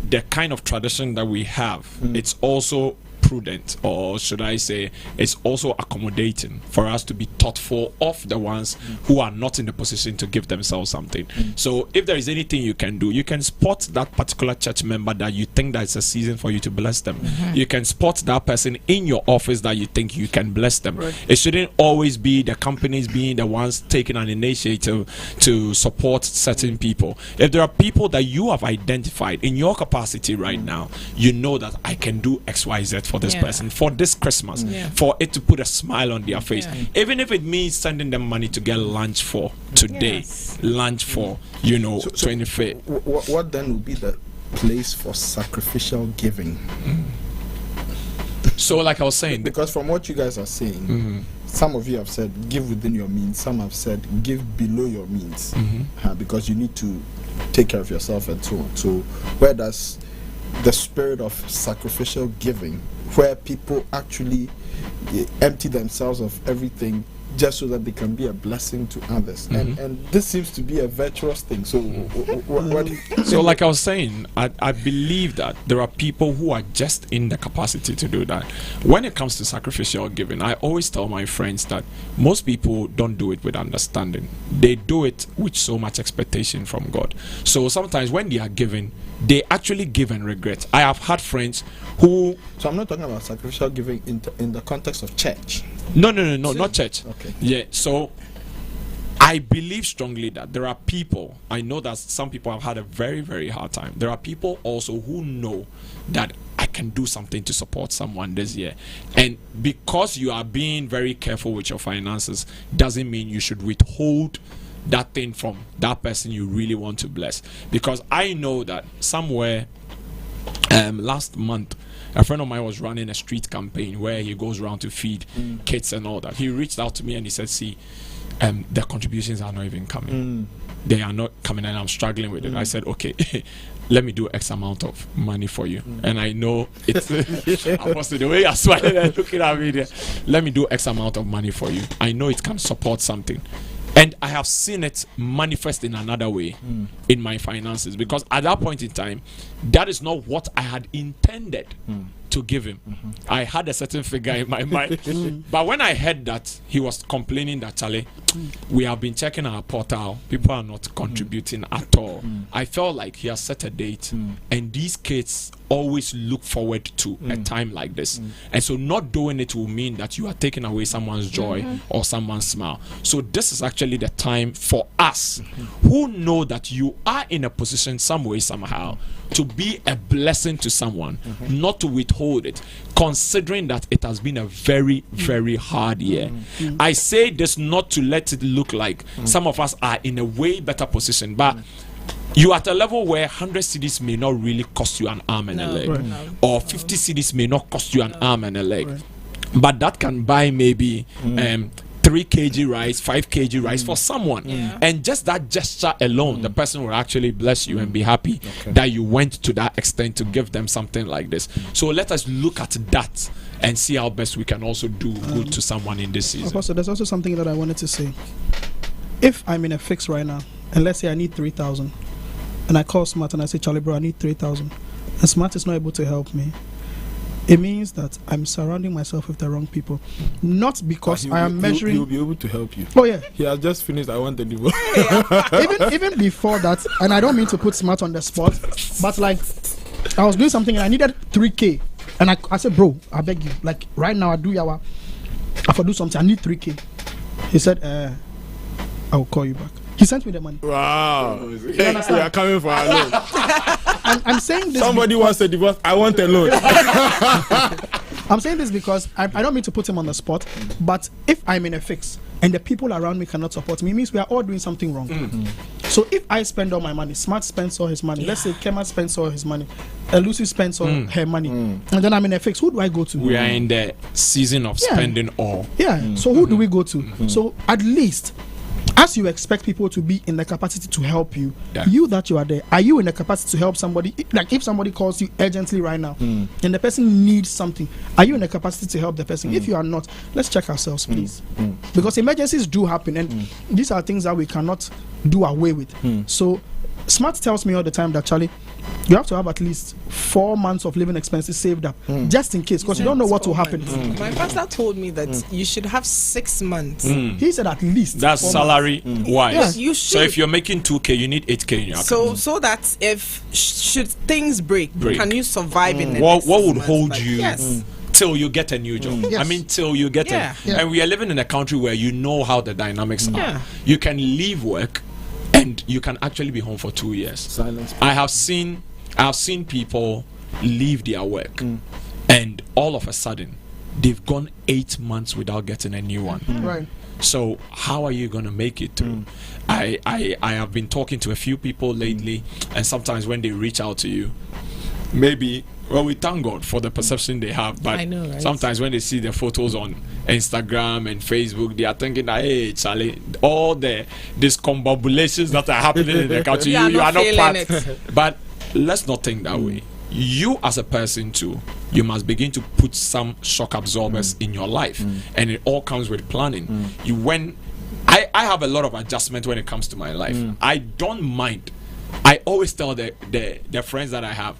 the kind of tradition that we have, it's also prudent, or should I say it's also accommodating for us to be thoughtful of the ones who are not in the position to give themselves something. So if there is anything you can do, you can spot that particular church member that you think that it's a season for you to bless them. You can spot that person in your office that you think you can bless them. It shouldn't always be the companies being the ones taking an initiative to support certain people. If there are people that you have identified in your capacity right now, you know that I can do XYZ for this person for this Christmas, for it to put a smile on their face, even if it means sending them money to get lunch for today, lunch for 25th. What then would be the place for sacrificial giving? So like I was saying, because from what you guys are saying, some of you have said give within your means, some have said give below your means, because you need to take care of yourself and so on. So where does the spirit of sacrificial giving, where people actually empty themselves of everything just so that they can be a blessing to others, and this seems to be a virtuous thing. So so like I was saying, I believe that there are people who are just in the capacity to do that. When it comes to sacrificial giving, I always tell my friends that most people don't do it with understanding. They do it with so much expectation from God. So sometimes when they are giving, they actually give and regret. I have had friends who... So I'm not talking about sacrificial giving in the context of church. No, not church. Okay. Yeah, so I believe strongly that there are people, I know that some people have had a very, very hard time. There are people also who know that I can do something to support someone this year. And because you are being very careful with your finances, doesn't mean you should withhold that thing from that person you really want to bless. Because I know that somewhere last month, a friend of mine was running a street campaign where he goes around to feed kids and all that. He reached out to me and he said, see, the contributions are not even coming. They are not coming and I'm struggling with it. I said, okay, let me do X amount of money for you. And I know it's the way you're smiling and looking at me there. Let me do X amount of money for you. I know it can support something. And I have seen it manifest in another way in my finances, because at that point in time, that is not what I had intended to give him. I had a certain figure in my mind. But when I heard that he was complaining that, Charlie, we have been checking our portal, people are not contributing at all. I felt like he has set a date, and these kids always look forward to a time like this. And so not doing it will mean that you are taking away someone's joy or someone's smile. So this is actually the time for us who know that you are in a position some way, somehow, to be a blessing to someone, not to withhold it, considering that it has been a very, very hard year. I say this not to let it look like some of us are in a way better position, but you are at a level where 100 cedis may not really cost you an arm and a leg, or 50 cedis may not cost you an arm and a leg, but that can buy maybe 3 kg rice, 5 kg rice for someone. And just that gesture alone, the person will actually bless you and be happy that you went to that extent to give them something like this. So let us look at that and see how best we can also do good to someone in this season. Apostle, there's also something that I wanted to say. If I'm in a fix right now, and let's say I need 3,000, and I call Smart and I say, Charlie bro, I need 3,000, and Smart is not able to help me, it means that I'm surrounding myself with the wrong people. Not because I am measuring. He'll be able to help you. Oh yeah. He has just finished. I want the divorce. even before that, and I don't mean to put Smart on the spot, but like I was doing something and I needed 3K, and I said, bro, I beg you, like right now I do something. I need 3K. He said, I will call you back. He sent me the money. Wow. We are coming for a loan. I'm saying this. Somebody wants a divorce. I want a loan. I'm saying this because I don't mean to put him on the spot, but if I'm in a fix and the people around me cannot support me, it means we are all doing something wrong. So if I spend all my money, Smart spends all his money, let's say Kema spends all his money, Lucy spends all her money, and then I'm in a fix, who do I go to? We are in the season of spending all. So who do we go to? So at least, as you expect people to be in the capacity to help you, you that you are there, are you in the capacity to help somebody? Like if somebody calls you urgently right now and the person needs something, are you in the capacity to help the person? If you are not, let's check ourselves, please. Because emergencies do happen, and these are things that we cannot do away with. So Smart tells me all the time that, Charlie, you have to have at least 4 months of living expenses saved up, just in case, because you don't know what will happen. My pastor told me that you should have 6 months. He said at least. That's salary wise. Yes, you should. So if you're making 2K, you need 8K in your account. So that if should things break, can you survive in the what next would 6 hold months? you till you get a new job? I mean, till you get and we are living in a country where you know how the dynamics are. You can leave work and you can actually be home for 2 years. Silence. I have seen people leave their work and all of a sudden they've gone 8 months without getting a new one. Right. So how are you going to make it through? I have been talking to a few people lately, and sometimes when they reach out to you, maybe, well, we thank God for the perception they have, but I know, right? Sometimes when they see the photos on Instagram and Facebook, they are thinking that, hey, Charlie, all the discombobulations that are happening in the country, you are not part. But let's not think that way. You as a person too, you must begin to put some shock absorbers in your life, and it all comes with planning. I have a lot of adjustment when it comes to my life. I don't mind. I always tell the friends that I have,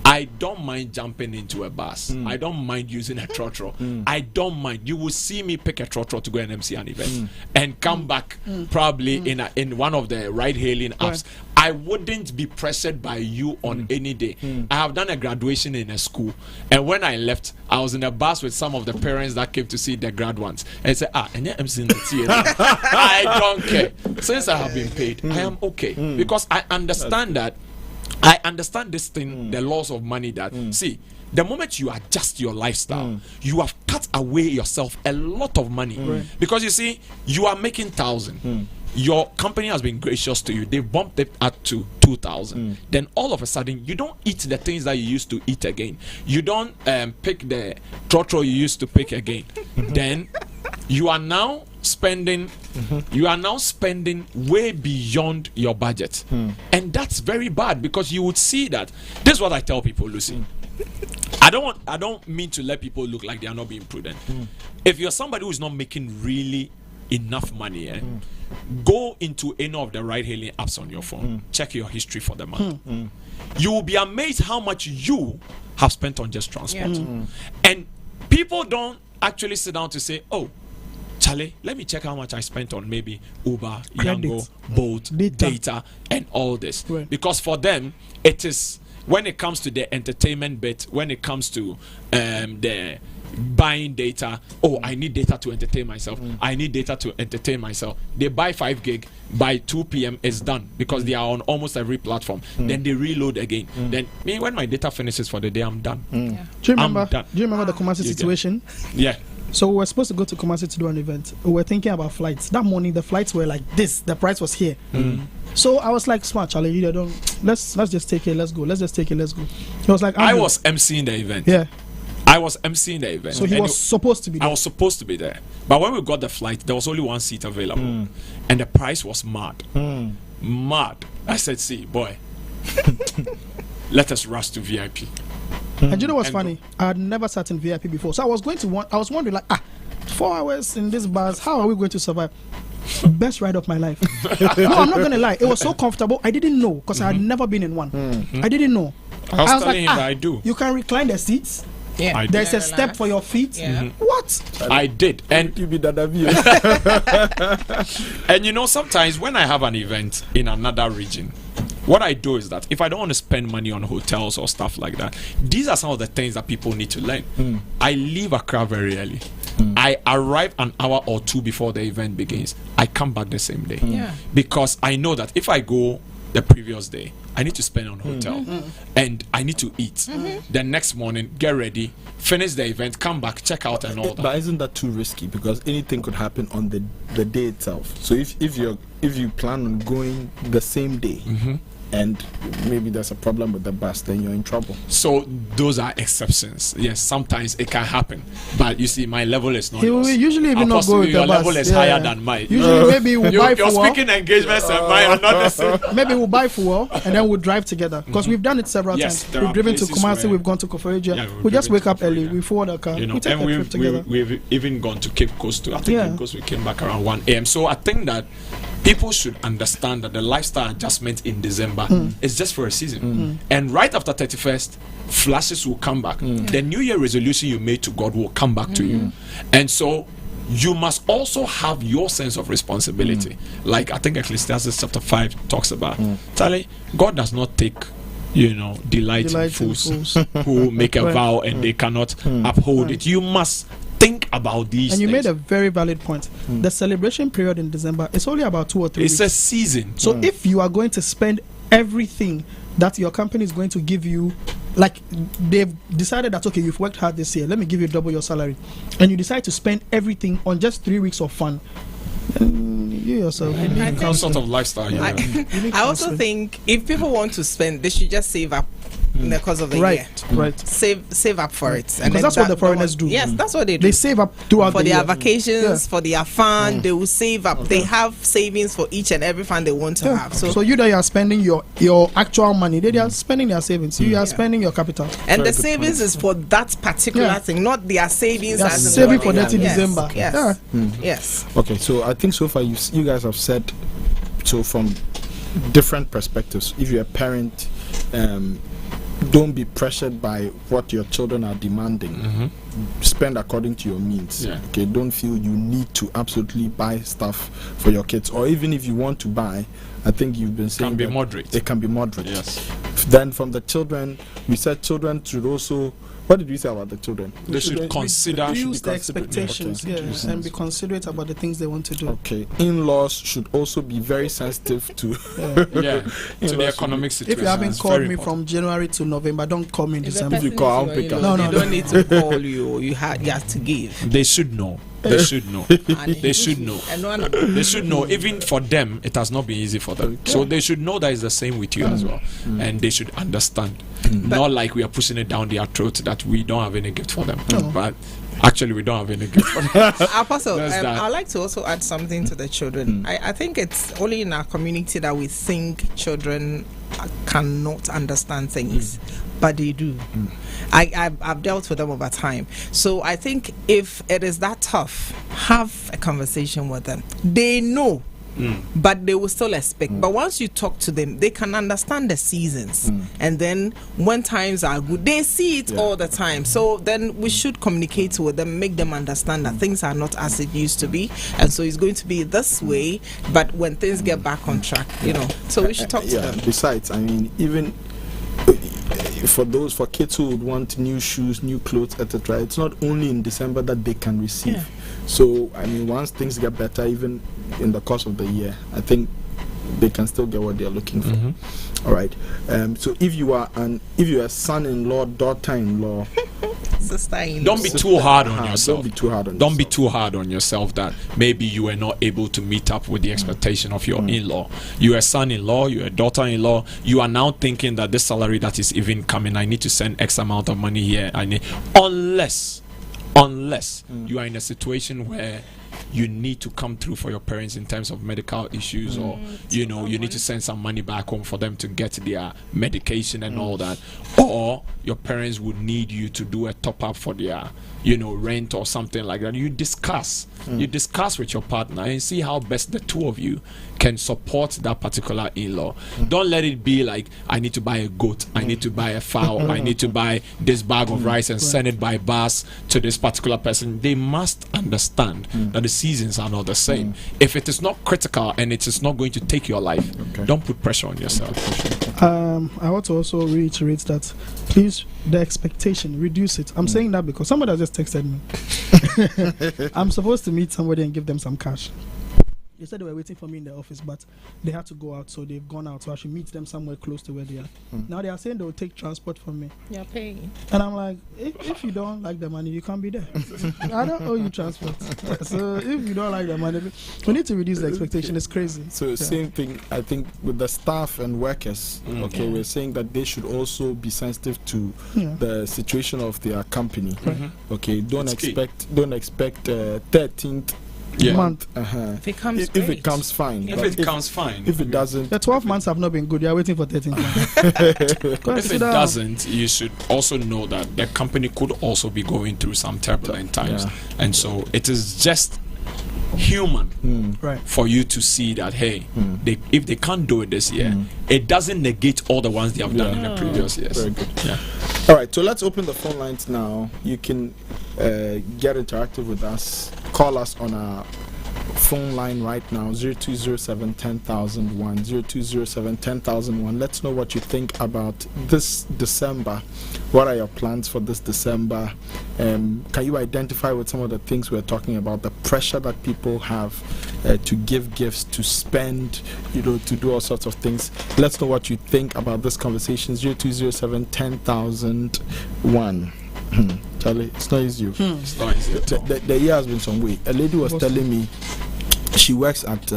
I don't mind jumping into a bus. I don't mind using a trotro. I don't mind. You will see me pick a trotro to go and MC an event and come back probably in one of the ride-hailing apps. I wouldn't be pressured by you on any day. I have done a graduation in a school, and when I left, I was in a bus with some of the parents that came to see the grad ones and said, and yeah, MC in the theater. I don't care. Since I have been paid, I am okay, because I understand that. I understand this thing, the laws of money, that see, the moment you adjust your lifestyle, you have cut away yourself a lot of money. Because you see, you are making 1,000. your company has been gracious to you. They bumped it up to 2,000. Then all of a sudden, you don't eat the things that you used to eat again. You don't pick the trotro you used to pick again. Then you are now spending way beyond your budget, and that's very bad, because you would see that. This is what I tell people, Lucy. I don't mean to let people look like they are not being prudent. If you're somebody who is not making really enough money, go into any of the ride hailing apps on your phone, check your history for the month. You will be amazed how much you have spent on just transport. And people don't actually sit down to say, oh, Charlie, let me check how much I spent on maybe Uber, Yango, Bolt, data, and all this. Because for them, it is, when it comes to the entertainment bit, when it comes to the buying data, oh, I need data to entertain myself. I need data to entertain myself. They buy 5 gig, by 2 p.m. it's done, because they are on almost every platform. Then they reload again. Then when my data finishes for the day, I'm done. Do you remember the Kumasi situation? Yeah. So we were supposed to go to Kumasi to do an event. We were thinking about flights. That morning, the flights were like this. The price was here. So I was like, smart, Charlie, you don't. Let's just take it. Let's go. Let's just take it. Let's go. He was like, I was emceeing the event. Yeah. I was emceeing the event. So he was supposed to be there. I was supposed to be there. But when we got the flight, there was only one seat available. And the price was mad. Mad. I said, see, boy, let us rush to VIP. And you know what's funny? I had never sat in VIP before. So I was wondering, like, 4 hours in this bus, how are we going to survive? Best ride of my life. No, I'm not going to lie. It was so comfortable. I didn't know, because I had never been in one. I didn't know. I was telling him that I do. You can recline the seats. Yeah. There's a step for your feet. What? I did. And and you know, sometimes when I have an event in another region, what I do is that if I don't want to spend money on hotels or stuff like that, these are some of the things that people need to learn. I leave Accra very early. I arrive an hour or 2 before the event begins. I come back the same day. Because I know that if I go the previous day, I need to spend on hotel and I need to eat. The next morning, get ready, finish the event, come back, check out and all that. But isn't that too risky? Because anything could happen on the day itself. So if you plan on going the same day, and maybe there's a problem with the bus, then you're in trouble. So those are exceptions. Yes, sometimes it can happen. But you see, my level is not yours. He will usually even not go with the your bus. level is higher than mine. Usually maybe we'll buy fuel. Your speaking engagements and mine are not the same. Maybe we'll buy fuel and then we'll drive together. Because we've done it several times. We've driven to Kumasi, we've gone to Koforidua. We just wake up early, we forward our car, we take a trip together. We've even gone to Cape Coast too. I think Cape Coast we came back around 1 a.m. So I think that people should understand that the lifestyle adjustment in December is just for a season. And right after 31st, flashes will come back. The New Year resolution you made to God will come back to you. And so you must also have your sense of responsibility. Like I think Ecclesiastes chapter 5 talks about. Charlie, God does not take delight in fools who make a vow and they cannot uphold it. You must think about these and you things. made a very valid point. The celebration period in December is only about 2 or 3 weeks. It's a season. So if you are going to spend everything that your company is going to give you, like they've decided that, okay, you've worked hard this year, let me give you double your salary, and you decide to spend everything on just 3 weeks of fun, you yourself, what sort of lifestyle I also think if people want to spend, they should just save up in the course of the year. Right. Save up for it. And because that's what the foreigners do. Yes, that's what they do. They save up throughout for the their year. vacations, for their fun. They will save up. They have savings for each and every fun they want to have. So you that are spending your actual money, they are spending their savings. You are spending your capital. And the savings is for that particular thing, not their savings. They are saving for that in December. Yes. Okay, so I think so far you guys have said, so from different perspectives, if you're a parent, don't be pressured by what your children are demanding. Spend according to your means. Okay, don't feel you need to absolutely buy stuff for your kids, or even if you want to buy, I think you've been saying it can be moderate. It can be moderate. Yes. Then from the children, we said children should also. What did we say about the children? They should consider reduce the expectations, and be considerate about the things they want to do. Okay. In-laws should also be very sensitive to to the economic situation. If you haven't called me from January to November, don't call me in December. If you call, I'll pick up. No, they don't need to call you. You have to give. They should know. They should know. They should know. And They should know. Even for them, it has not been easy for them. So they should know that it's the same with you as well, and they should understand. Not like we are pushing it down their throat that we don't have any gift for them, but actually we don't have any gift for them. Apostle, I'd like to also add something to the children. I think it's only in our community that we think children cannot understand things, but they do. I've dealt with them over time. So I think if it is that tough, have a conversation with them. They know, but they will still expect. But once you talk to them, they can understand the seasons. And then when times are good, they see it all the time. So then we should communicate with them, make them understand that things are not as it used to be. And so it's going to be this way, but when things get back on track, so we should talk to them. Besides, I mean, even for kids who would want new shoes, new clothes, etc., it's not only in December that they can receive. So I mean, once things get better, even in the course of the year, I think they can still get what they're looking for. All right. So if you are a son-in-law, daughter-in-law, sister-in-law, don't be too hard on yourself. Don't be too hard on Don't be too hard on yourself that maybe you were not able to meet up with the expectation of your in-law. You're a son-in-law, you're a daughter-in-law. You are now thinking that this salary that is even coming, I need to send X amount of money here. Unless you are in a situation where you need to come through for your parents in terms of medical issues, or you need to send some money back home for them to get their medication and all that, or your parents would need you to do a top up for their rent or something like that. You discuss with your partner and see how best the two of you can support that particular in-law. Don't let it be like, I need to buy a goat, I need to buy a fowl, I need to buy this bag of rice and send it by bus to this particular person. They must understand that the seasons are not the same. If it is not critical and it is not going to take your life, don't put pressure on yourself. I want to also reiterate that, please, the expectation, reduce it. I'm saying that because somebody has just texted me. I'm supposed to meet somebody and give them some cash. They said they were waiting for me in the office, but they had to go out, so they've gone out. So I should meet them somewhere close to where they are. Now they are saying they will take transport from me. You're paying. And I'm like, if you don't like the money, you can't be there. I don't owe you transport. So if you don't like the money, we need to reduce the expectation. It's crazy. So same thing, I think, with the staff and workers. We're saying that they should also be sensitive to the situation of their company. Okay, don't expect 13th month. If it comes, if it comes fine. If it comes fine. If it doesn't, the 12 months have not been good. You are waiting for 13 months. If it doesn't, you should also know that the company could also be going through some turbulent times, and so it is just human for you to see that if they can't do it this year, it doesn't negate all the ones they have done in the previous years. Very good. All right, so let's open the phone lines now. You can get interactive with us. Call us on our phone line right now, 0207 10001, 0207 10001. Let's know what you think about this December. What are your plans for this December? Can you identify with some of the things we're talking about, the pressure that people have to give gifts, to spend, to do all sorts of things? Let's know what you think about this conversation, 0207 10001. Charlie, it's not easy. It's not easy. The year has been some way. A lady was telling me she works at,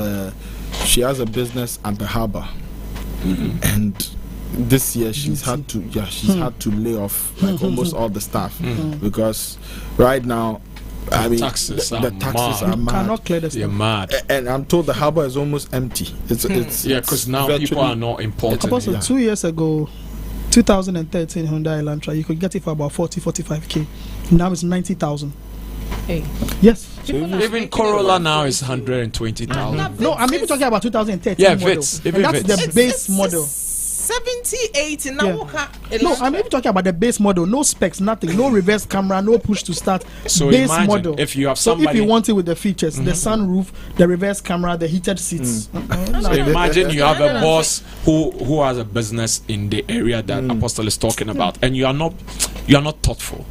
she has a business at the harbor, and this year she's had to lay off like almost all the staff because right now, I mean, the taxes are mad. Cannot clear the stuff. You're mad. And I'm told the harbor is almost empty. It's because now people are not important. Also, 2 years ago, 2013 Hyundai Elantra, you could get it for about 40-45k. Now it's 90,000. Hey. Yes. So even Corolla now is 120,000. No, I'm even talking about 2013 yeah, model. That's the base model. 78 now. No, I'm even talking about the base model. No specs, nothing. No reverse camera, no push to start. So base imagine model. If you have so somebody, if you want it with the features, the sunroof, the reverse camera, the heated seats. So imagine you have a boss who has a business in the area that Apostle is talking about, and you are not thoughtful.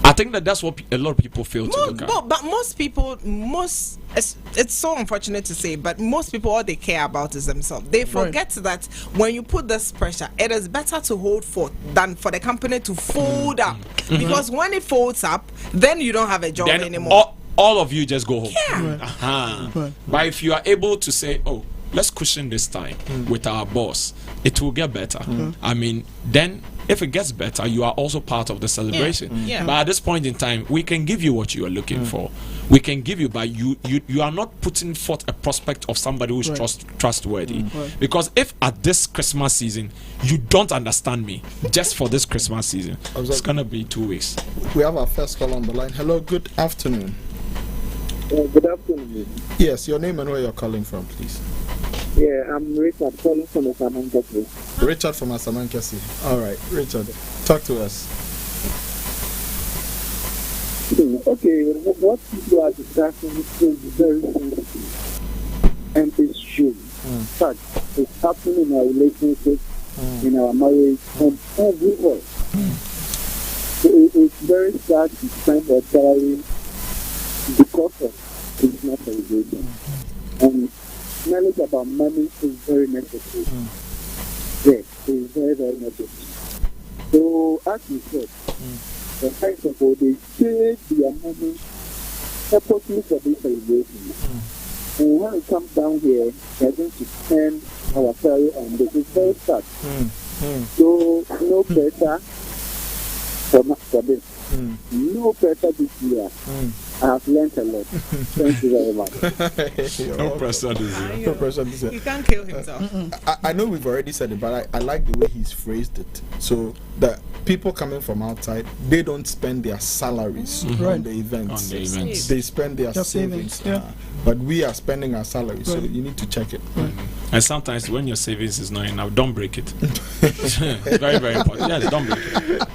I think that's what a lot of people fail to look at. But most people, it's so unfortunate to say, but most people, all they care about is themselves. They forget that when you put this pressure, it is better to hold forth than for the company to fold up. Because when it folds up, then you don't have a job anymore. all of you just go home. Yeah. Right. But if you are able to say, oh, let's cushion this time with our boss, it will get better. I mean, then if it gets better, you are also part of the celebration. Yeah. But at this point in time, we can give you what you are looking for. We can give you, but you are not putting forth a prospect of somebody who's trustworthy. Because if at this Christmas season you don't understand me, just for this Christmas season, it's gonna be 2 weeks. We have our first call on the line. Hello, good afternoon. Good afternoon. Yes, your name and where you're calling from, please. Yeah, I'm Richard calling from Asamankasi. Richard from Asamankasi. All right, Richard, talk to us. Okay, what people are discussing is very sensitive, and it's true. In fact, it's happening in our relationships, in our marriage, and everywhere. So it's very sad to spend a time because of Christmas celebration. And knowledge about money is very necessary. Yes, it's very, very necessary. So, as you said, the first of all, they save their money purposely for this celebration. And when it comes down here, they're going to spend our salary on this. It's very sad. So, no pressure for this. No pressure this year. I have learned a lot. Thank you very much. No pressure this year. No pressure this year. He can't kill himself. I know we've already said it, but I like the way he's phrased it. So the people coming from outside, they don't spend their salaries on the events. They spend their savings. But we are spending our salaries, so you need to check it. And sometimes when your savings is not enough, don't break it. Very, very important. Yes, don't break it.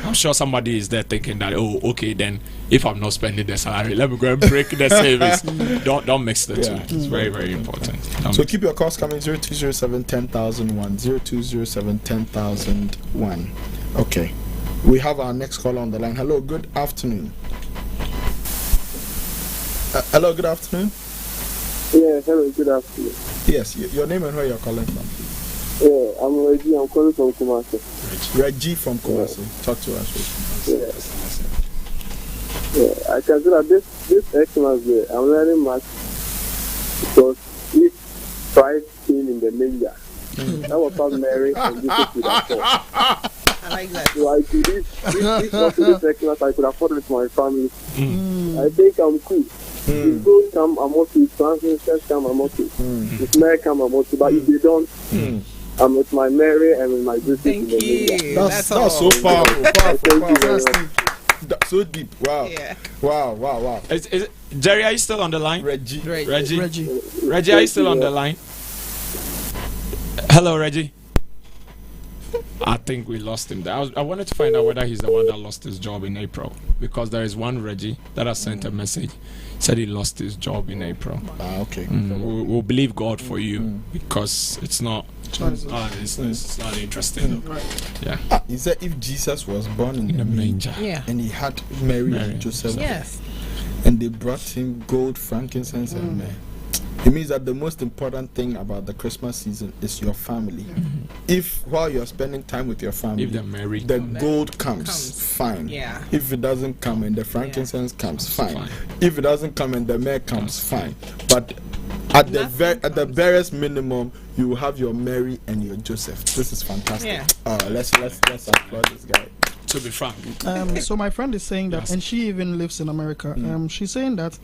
I'm sure somebody is there thinking that, oh, okay, then if I'm not spending the salary, let me go and break the savings. Don't mix the two. It's very, very important. So keep your calls coming. 0207 10001 0207 10001. Okay, we have our next caller on the line. Hello, good afternoon. Hello, good afternoon. Yeah, hello, good afternoon. Yes, your name and where you're calling from. Yeah, I'm Reggie. I'm calling from Kumasi. Reggie from Kumasi. Talk to us. Yeah, I can say that this Xmas day, I'm learning much because this Christ came in the manger. That was how Mary and Jesus would afford. I like that. So I do this also this Xmas, I could afford with my family. I think I'm cool. If those come, I'm okay. If Francis come, I'm okay. If Mary come, I'm okay. But if they don't, I'm with my Mary and with my Jesus. Thank you. That's so powerful. Thank you very much. That's so deep. Wow. Yeah. Wow. Is it, Jerry, are you still on the line? Reggie. Reggie, are you still on the line? Hello, Reggie. I think we lost him there. I wanted to find out whether he's the one that lost his job in April, because there is one Reggie that has sent a message, said he lost his job in April. Okay. We'll believe God for you, because it's not interesting. Yeah. He said if Jesus was born in In the a manger. Yeah. and he had Mary and Joseph, Yes. and they brought him gold, frankincense, and myrrh. It means that the most important thing about the Christmas season is your family. If while you're spending time with your family, If they're married, the gold comes, fine. Yeah. If it doesn't come and the frankincense comes, fine. fine. If it doesn't come and the myrrh comes, fine. But at the barest minimum, you will have your Mary and your Joseph. This is fantastic. Yeah. Let's applaud this guy. to be frank. So my friend is saying that, and she even lives in America. She's saying that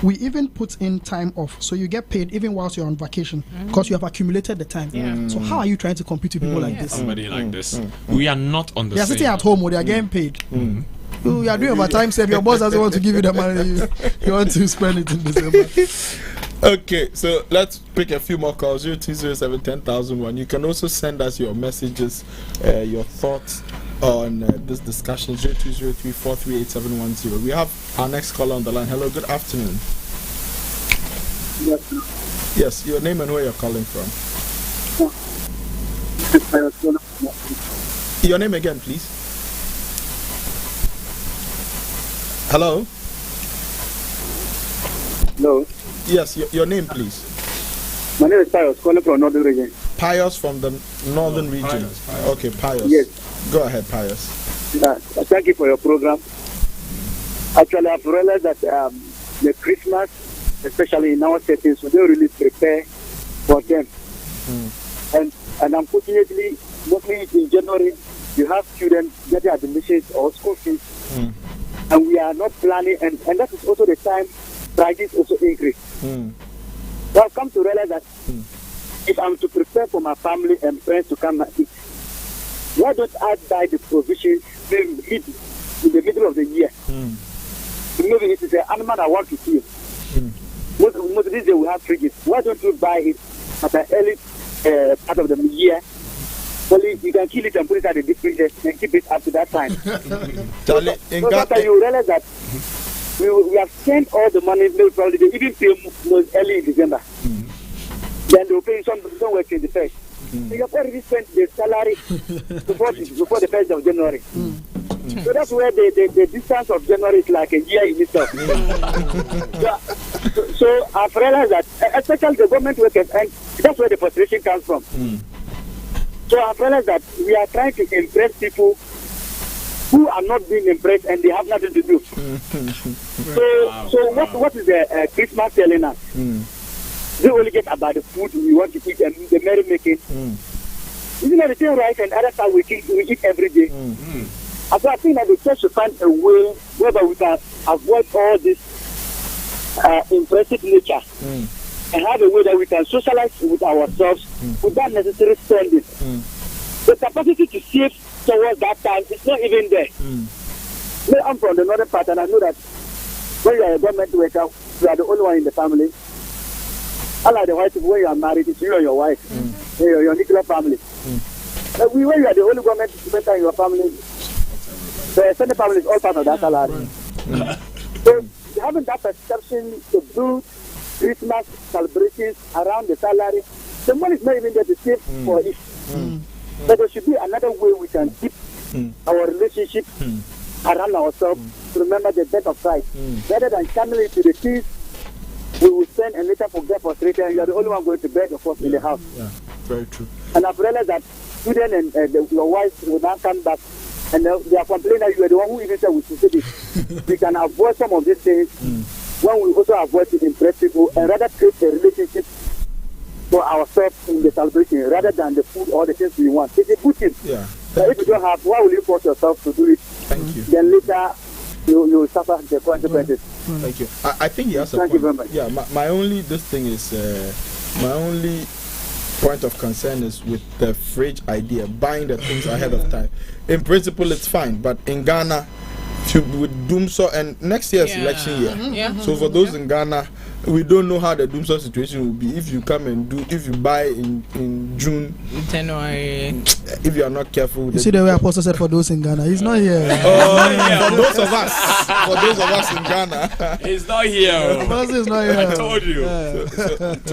we even put in time off, so you get paid even whilst you're on vacation because you have accumulated the time. So how are you trying to compete with people like this? Somebody like this. We are not on the They are same. sitting at home or they are getting paid. You are doing overtime, save. Your boss doesn't want to give you the money. You want to spend it in December. Okay, so let's pick a few more calls. 0207 10001. You can also send us your messages, your thoughts on this discussion. 0203 438 We have our next caller on the line. Hello, good afternoon. Yes, your name and where you're calling from. Your name again, please. Hello? No. Yes, your name, please. My name is Pius, calling from Northern Region. Pius from the Northern Region. Pius. Okay, Pius. Yes. Go ahead, Pius. Thank you for your program. Actually, I've realized that the Christmas, especially in our settings, we don't really prepare for them. And unfortunately, mostly in January, you have students getting admissions or school fees, and we are not planning, and that is also the time prices also increase. So I've come to realize that if I'm to prepare for my family and friends to come and eat, why don't I buy the provisions in the middle of the year? Maybe it is an animal I want to kill. Most of these days we have fridges. Why don't you buy it at an early part of the year? Only you can kill it and put it at the deep freezer and keep it up to that time. So after you realize that we have spent all the money, maybe probably they even pay early in December. Then they will pay somewhere 21st. So you have already spent the salary before the 1st of January. So that's where the distance of January is like a year in itself. So I've realized that, especially the government workers, and that's where the frustration comes from. So I've realized that we are trying to impress people who are not being impressed and they have nothing to do. So what is the Christmas telling us? They only get about the food we want to eat and the merrymaking. Isn't that the same right? And other times we eat every day. So I think that the church should find a way whereby we can avoid all this impressive nature and have a way that we can socialize with ourselves without necessary spending. The capacity to save towards that time is not even there. I'm from the northern part, and I know that when you are a government worker, you are the only one in the family. Unlike the white people, when you are married, it's you and your wife, your nuclear family. When you are the only government worker in your family, the extended family is all part of that salary. So having that perception to do Christmas celebrations around the salary, the money is not even there to save for it. But there should be another way we can keep our relationship around ourselves to remember the death of Christ. Rather than channeling to the things we will spend and later forget frustrated, and you are the only one going to bed, of course, in the house. Yeah, very true. And I've realized that students and your wife will now come back and they are complaining that you are the one who even said we should say this. We can avoid some of these things when we also avoid to impress people and rather create a relationship for ourselves in the celebration rather than the food or the things we want. It's a good thing. Yeah. But if you don't have, why will you force yourself to do it? Thank you. Then later you will suffer the consequences. Thank you. I think he has a Thank point. you very much. Yeah, my only my only point of concern is with the fridge idea, buying the things ahead of time. In principle, it's fine, but in Ghana, with Doomsaw and next year's election year. So for those in Ghana, we don't know how the Doomsaw situation will be. If you come and if you buy in June, January, if you are not careful. You see the way Apostle said for those in Ghana, he's not here. For those of us in Ghana, He's not here. Apostle is not here. I told you.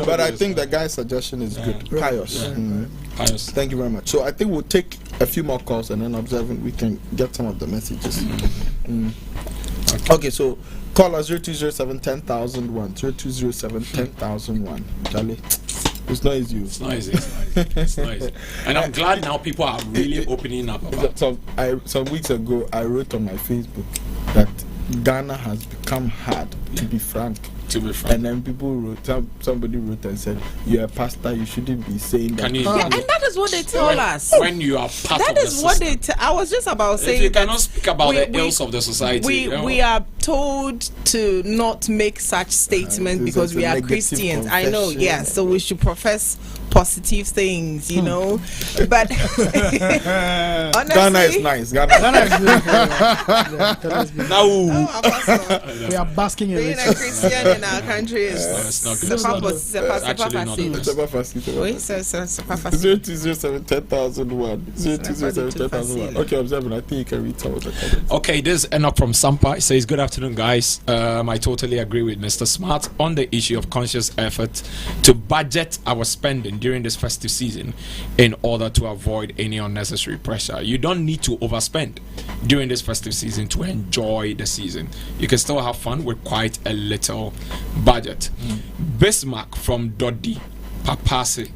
But I think the guy's suggestion is good. Pious. Pious. Thank you very much. So I think we'll take a few more calls and then observing we can get some of the messages. Okay, so call us 0207 10001 0207 10001. Charlie, it's not easy. It's not easy. It's not easy. And I'm glad now people are really opening up about it. Some weeks ago, I wrote on my Facebook that Ghana has become hard, to be frank. And then people wrote, somebody wrote and said, "You're a pastor, you shouldn't be saying that." and that is what they tell us. When you are part That of the is what system. they I was just about saying. If you cannot speak about the ills of the society. We are told to not make such statements because we are Christians. I know, yeah. So we should profess positive things, you know. But honestly, Ghana is nice. Ghana is Now We are basking in being it. a Christian in our country is it's not good. c'est pas possible. Actually not the best. Oui, c'est pas facile. 0207 10001 0207 10001. Okay, observing. I think you can read some of the comments. Okay, this is Enoch from Sampa. It says, "Good afternoon, guys. I totally agree with Mr. Smart on the issue of conscious effort to budget our spending during this festive season in order to avoid any unnecessary pressure. You don't need to overspend during this festive season to enjoy the season. You can still have fun with quite a little budget." Bismarck from Dodi Papasi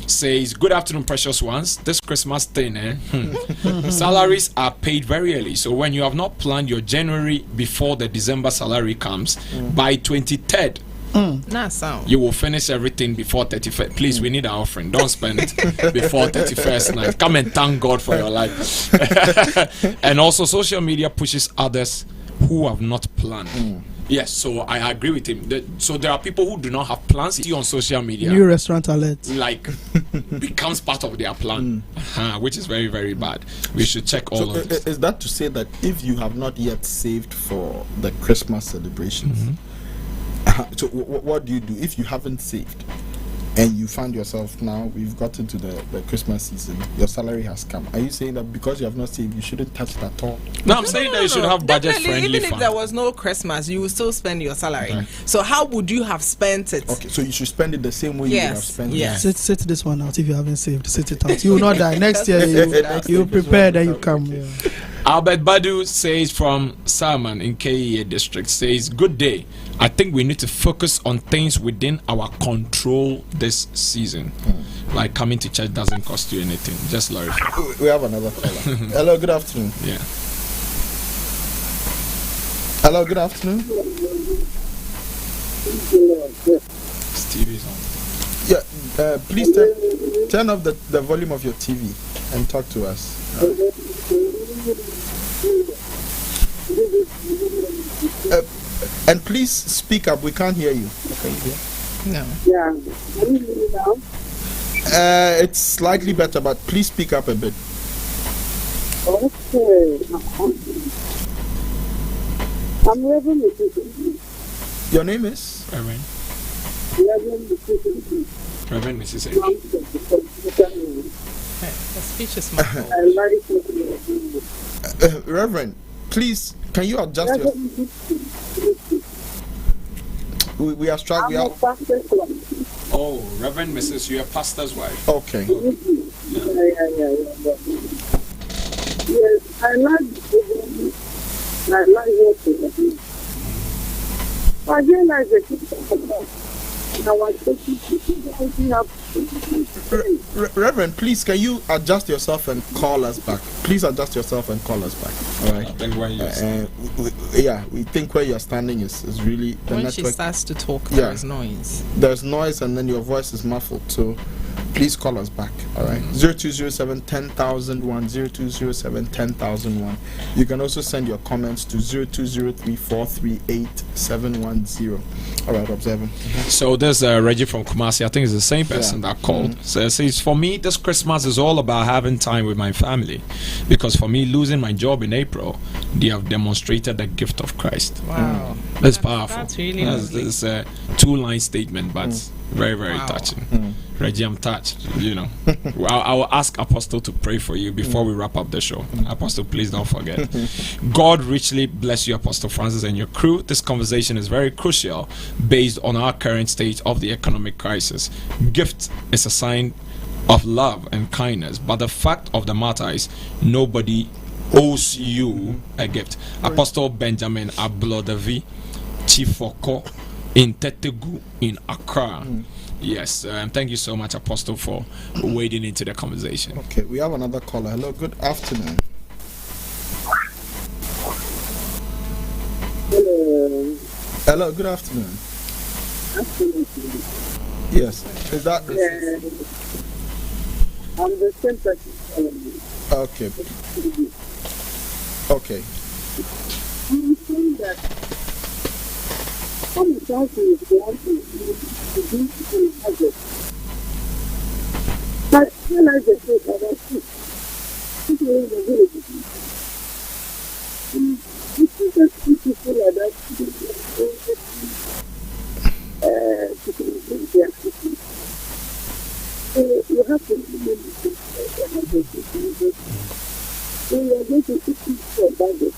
says, good afternoon, precious ones. This Christmas thing, salaries are paid very early. So when you have not planned your January before the December salary comes, by 23rd, you will finish everything before 31st. Please, we need our offering. Don't spend it before 31st night. Come and thank God for your life. And also, social media pushes others who have not planned. Yes, so I agree with him. So there are people who do not have plans. See on social media, new restaurant alert, like becomes part of their plan, which is very, very bad. We should check all of this. Is that to say that if you have not yet saved for the Christmas celebrations, so what do you do if you haven't saved and you find yourself now, we've got into the Christmas season, your salary has come? Are you saying that because you have not saved, you shouldn't touch it at all? No, I'm saying that you should have budget-friendly Even if there was no Christmas, you would still spend your salary. So how would you have spent it? Okay, so you should spend it the same way you would have spent it. Yes. Sit this one out. If you haven't saved, sit it out. You will not die. Next year, you prepare, then you come. Yeah. Albert Badu says from Salman in KEA district, says, good day. I think we need to focus on things within our control this season. Like coming to church doesn't cost you anything. Just learn. We have another caller. Hello, good afternoon. Yeah. Hello, good afternoon. Stevie's on. Yeah, please turn off the volume of your TV and talk to us. And please speak up. We can't hear you. Okay, No. Yeah. Can you hear me now? It's slightly better, but please speak up a bit. Okay. I'm Reverend Mrs. Your name is? Reverend. Reverend Mrs. Reverend Mrs. The speech is muffled. I like it. Reverend, please, can you adjust your... We are struggling. I'm a pastor's wife. Oh, Reverend Mrs. You're a pastor's wife. Okay. Yeah. Yes, I like working. I realize that Reverend, please, can you adjust yourself and call us back? Please adjust yourself and call us back. All right. I think where you're we think where you're standing is really the When network. she starts to talk, there is noise. There's noise and then your voice is muffled. So please call us back. All right. 0207 10001 0207 10001. You can also send your comments to 0203 438 710. All right, observing. So there's Reggie from Kumasi. I think it's the same person that called. So it says, for me, this Christmas is all about having time with my family, because for me, losing my job in April, they have demonstrated the gift of Christ. Wow. That's powerful. That's really lovely. It's a two-line statement, but very, very touching. Reggie, I'm touched. You know, I will ask Apostle to pray for you before we wrap up the show. Apostle, please don't forget. God richly bless you, Apostle Francis, and your crew. This conversation is very crucial based on our current state of the economic crisis. Gift is a sign of love and kindness, but the fact of the matter is nobody owes you a gift. Apostle Benjamin Ablodavi, Chifoko in Tetegu in Accra. Yes, thank you so much, Apostle, for wading into the conversation. Okay, we have another caller. Hello, good afternoon. Hello, good afternoon. Yes, is that... I'm the same person. Okay. Okay. I'm saying that some country is going to do budget. But when I just say that I see people in the village, it's just people like that. You have to remember so you are going to put your budget.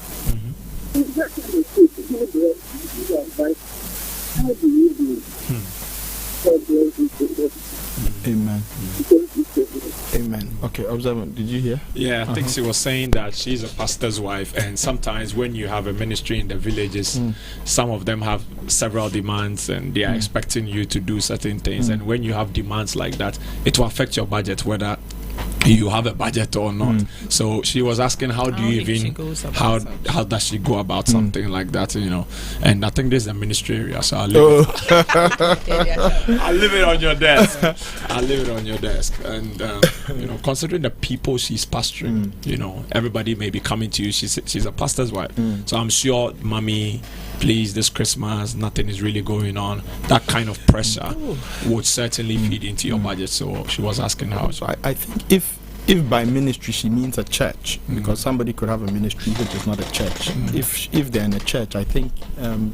Exactly the truth. How do you advise? How do you do it? God bless you. Amen. Amen. Okay, observant, did you hear? Yeah, I think she was saying that she's a pastor's wife, and sometimes when you have a ministry in the villages, some of them have several demands, and they are expecting you to do certain things. And when you have demands like that, it will affect your budget, whether you have a budget or not. So she was asking, how do you even, how does she go about something like that, you know? And I think this is a ministry area, so I'll leave I'll leave it on your desk. I'll leave it on your desk. And you know, considering the people she's pastoring, you know, everybody may be coming to you. She's a pastor's wife, so I'm sure, mommy, please, this Christmas nothing is really going on. That kind of pressure would certainly feed into your budget. So she was asking how. So I think if by ministry she means a church, because somebody could have a ministry which is not a church. If they're in a church, I think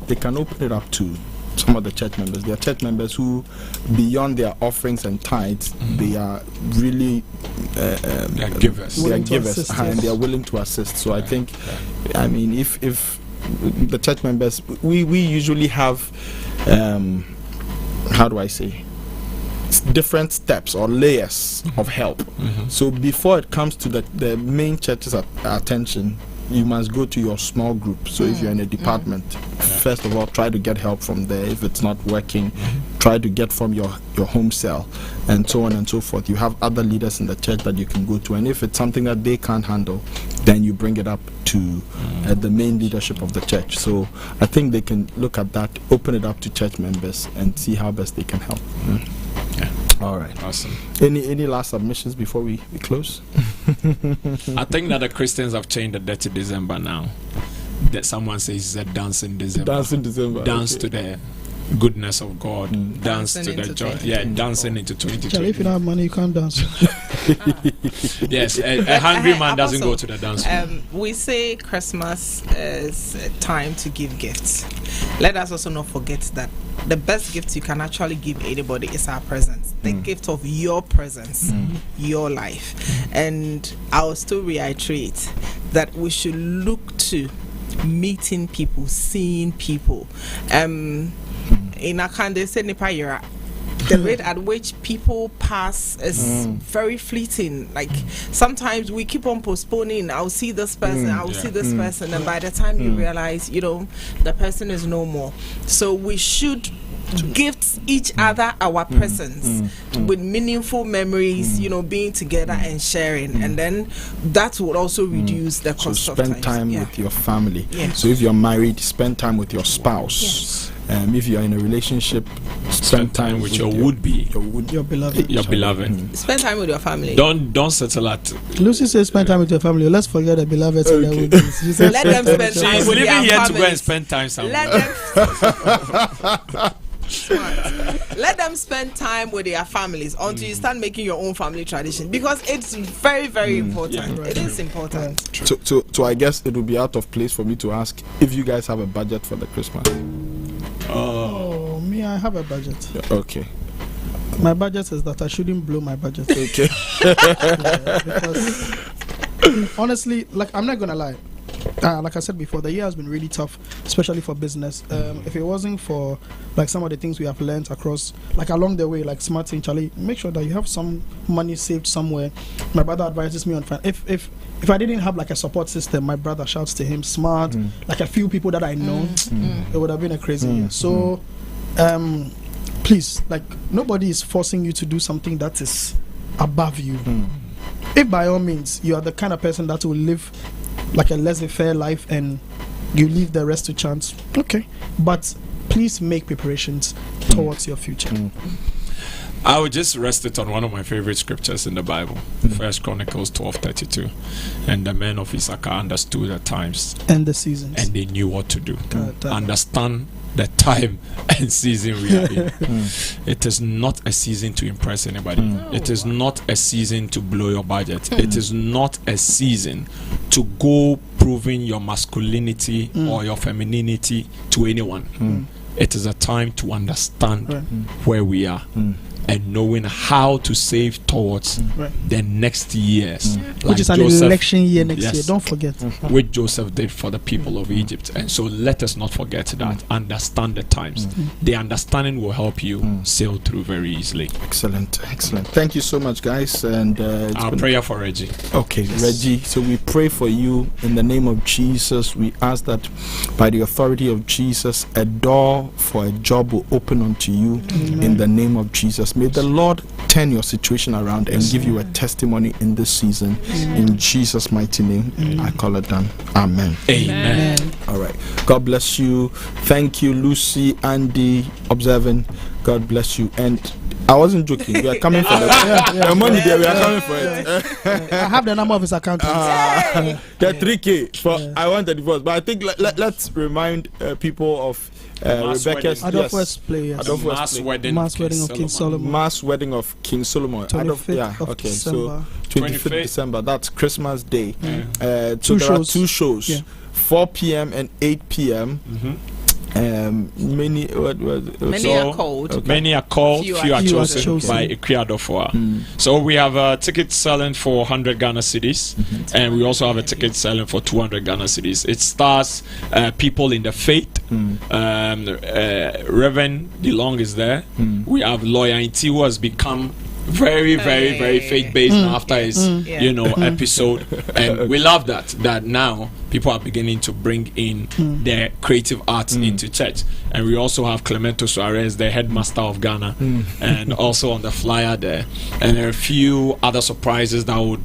they can open it up to some of the church members. There are church members who, beyond their offerings and tithes, they are really they are givers. They are givers, and they are willing to assist. So I think, I mean, if the church members, we usually have, how do I say, different steps or layers of help. So before it comes to the main church's attention, you must go to your small group. So if you're in a department, first of all, try to get help from there. If it's not working, try to get from your home cell, and so on and so forth. You have other leaders in the church that you can go to, and if it's something that they can't handle, then you bring it up to the main leadership of the church. So I think they can look at that, open it up to church members, and see how best they can help. All right. Awesome. Any last submissions before we close? I think that the Christians have changed the Dirty December now. That someone says it's a dancing December. Dancing December. Dance to the goodness of God. Dance to the joy. Yeah, dancing into 2020. Charlie, if you don't have money, you can't dance. Yes, a hungry man doesn't go to the dance. We say Christmas is a time to give gifts. Let us also not forget that the best gift you can actually give anybody is our presence. The gift of your presence, your life. And I'll still reiterate that we should look to meeting people, seeing people. In Akande, say Nipayera, the rate at which people pass is very fleeting. Like sometimes we keep on postponing. I'll see this person, I'll see this person, and by the time you realize, you know, the person is no more. So we should gift each other our presence with meaningful memories, you know, being together and sharing, and then that will also reduce the cost of time. Spend time with your family. So if you're married, spend time with your spouse. If you're in a relationship, spend time with your would-be, your beloved. Your beloved. Spend time with your family. Don't settle at. Lucy says spend time with your family. Let's forget the beloved. Let them spend time She's with leaving their here families. to go and spend time somewhere. Let them spend time with their families until you start making your own family tradition, because it's very, very important. It is important. So I guess it would be out of place for me to ask if you guys have a budget for the Christmas. Oh, me, I have a budget. Okay. My budget is that I shouldn't blow my budget. Okay. Because honestly, like, I'm not gonna lie. Like I said before, the year has been really tough, especially for business. If it wasn't for like some of the things we have learned across, like along the way, like smart thing, Charlie, make sure that you have some money saved somewhere. My brother advises me on if I didn't have like a support system, my brother shouts to him, smart, like a few people that I know, it would have been a crazy year. So please, like, nobody is forcing you to do something that is above you. If by all means you are the kind of person that will live like a laissez-faire life and you leave the rest to chance, okay, but please make preparations towards your future. I would just rest it on one of my favorite scriptures in the Bible, 1 Chronicles 12:32. And the men of Issachar understood the times and the seasons, and they knew what to do. Understand the time and season we are in. It is not a season to impress anybody. It is not a season to blow your budget. It is not a season to go proving your masculinity or your femininity to anyone. It is a time to understand where we are and knowing how to save towards the next years, which is an election year next year. Don't forget. Which Joseph did for the people of Egypt. And so let us not forget that. Understand the times. The understanding will help you sail through very easily. Excellent. Thank you so much, guys. And our prayer for Reggie. Okay, yes. Reggie. So we pray for you in the name of Jesus. We ask that by the authority of Jesus, a door for a job will open unto you in the name of Jesus. May the Lord turn your situation around and give you a testimony in this season. In Jesus' mighty name, I call it done. Amen. Amen. All right. God bless you. Thank you, Lucy, Andy, observing. God bless you. And I wasn't joking. We are coming for the money there. We are coming for it. I have the number of his account. The 3K for I want a divorce. But I think let's remind people of Rebecca's Adolphus play. Mass wedding of King Solomon. Mass wedding of King Solomon. 25th of December. So 25th December. That's Christmas Day. So two there shows. are 2 shows. 4 p.m. and 8 p.m. Many are called. Okay. Many are called, few are chosen by Ekriadofua. So we have a ticket selling for 100 Ghana cedis, and we also have a ticket selling for 200 Ghana cedis. It stars people in the faith. Reverend DeLong is there. We have Lawyer Inti, who has become very faith-based after his episode, and we love that now people are beginning to bring in their creative arts into church. And we also have Clemento Suarez, the headmaster of Ghana, and also on the flyer there, and there are a few other surprises that would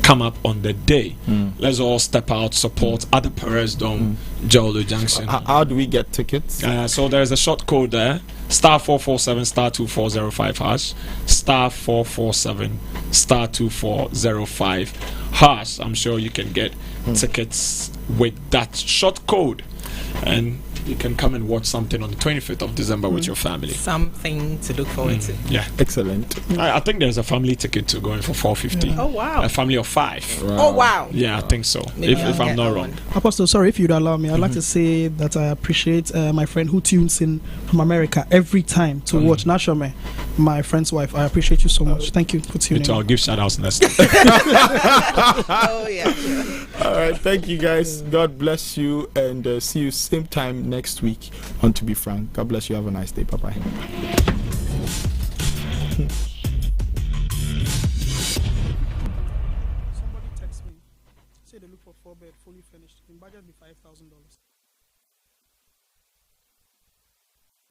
come up on the day. Let's all step out, support at the Perez Dome, Jolo Junction. How do we get tickets? So there's a short code there, star 447 star 2405 hash, star 447 star 2405 hash. I'm sure you can get tickets with that short code, and you can come and watch something on the 25th of December with your family. Something to look forward to. Yeah, excellent. I think there's a family ticket to going for 450. Oh wow! A family of 5. Wow. Oh wow! Yeah, I think so. If I'm not wrong. Apostle, sorry, if you'd allow me, I'd like to say that I appreciate my friend who tunes in from America every time to watch Nashome, my friend's wife. I appreciate you so much. Thank you for tuning in. I'll give shout outs next. Oh yeah. Sure. All right, thank you guys. God bless you, and see you same time next week on To Be Frank. God bless you. Have a nice day. Bye bye. Somebody text me, say they look for 4-bed fully furnished. In budget be $5,000.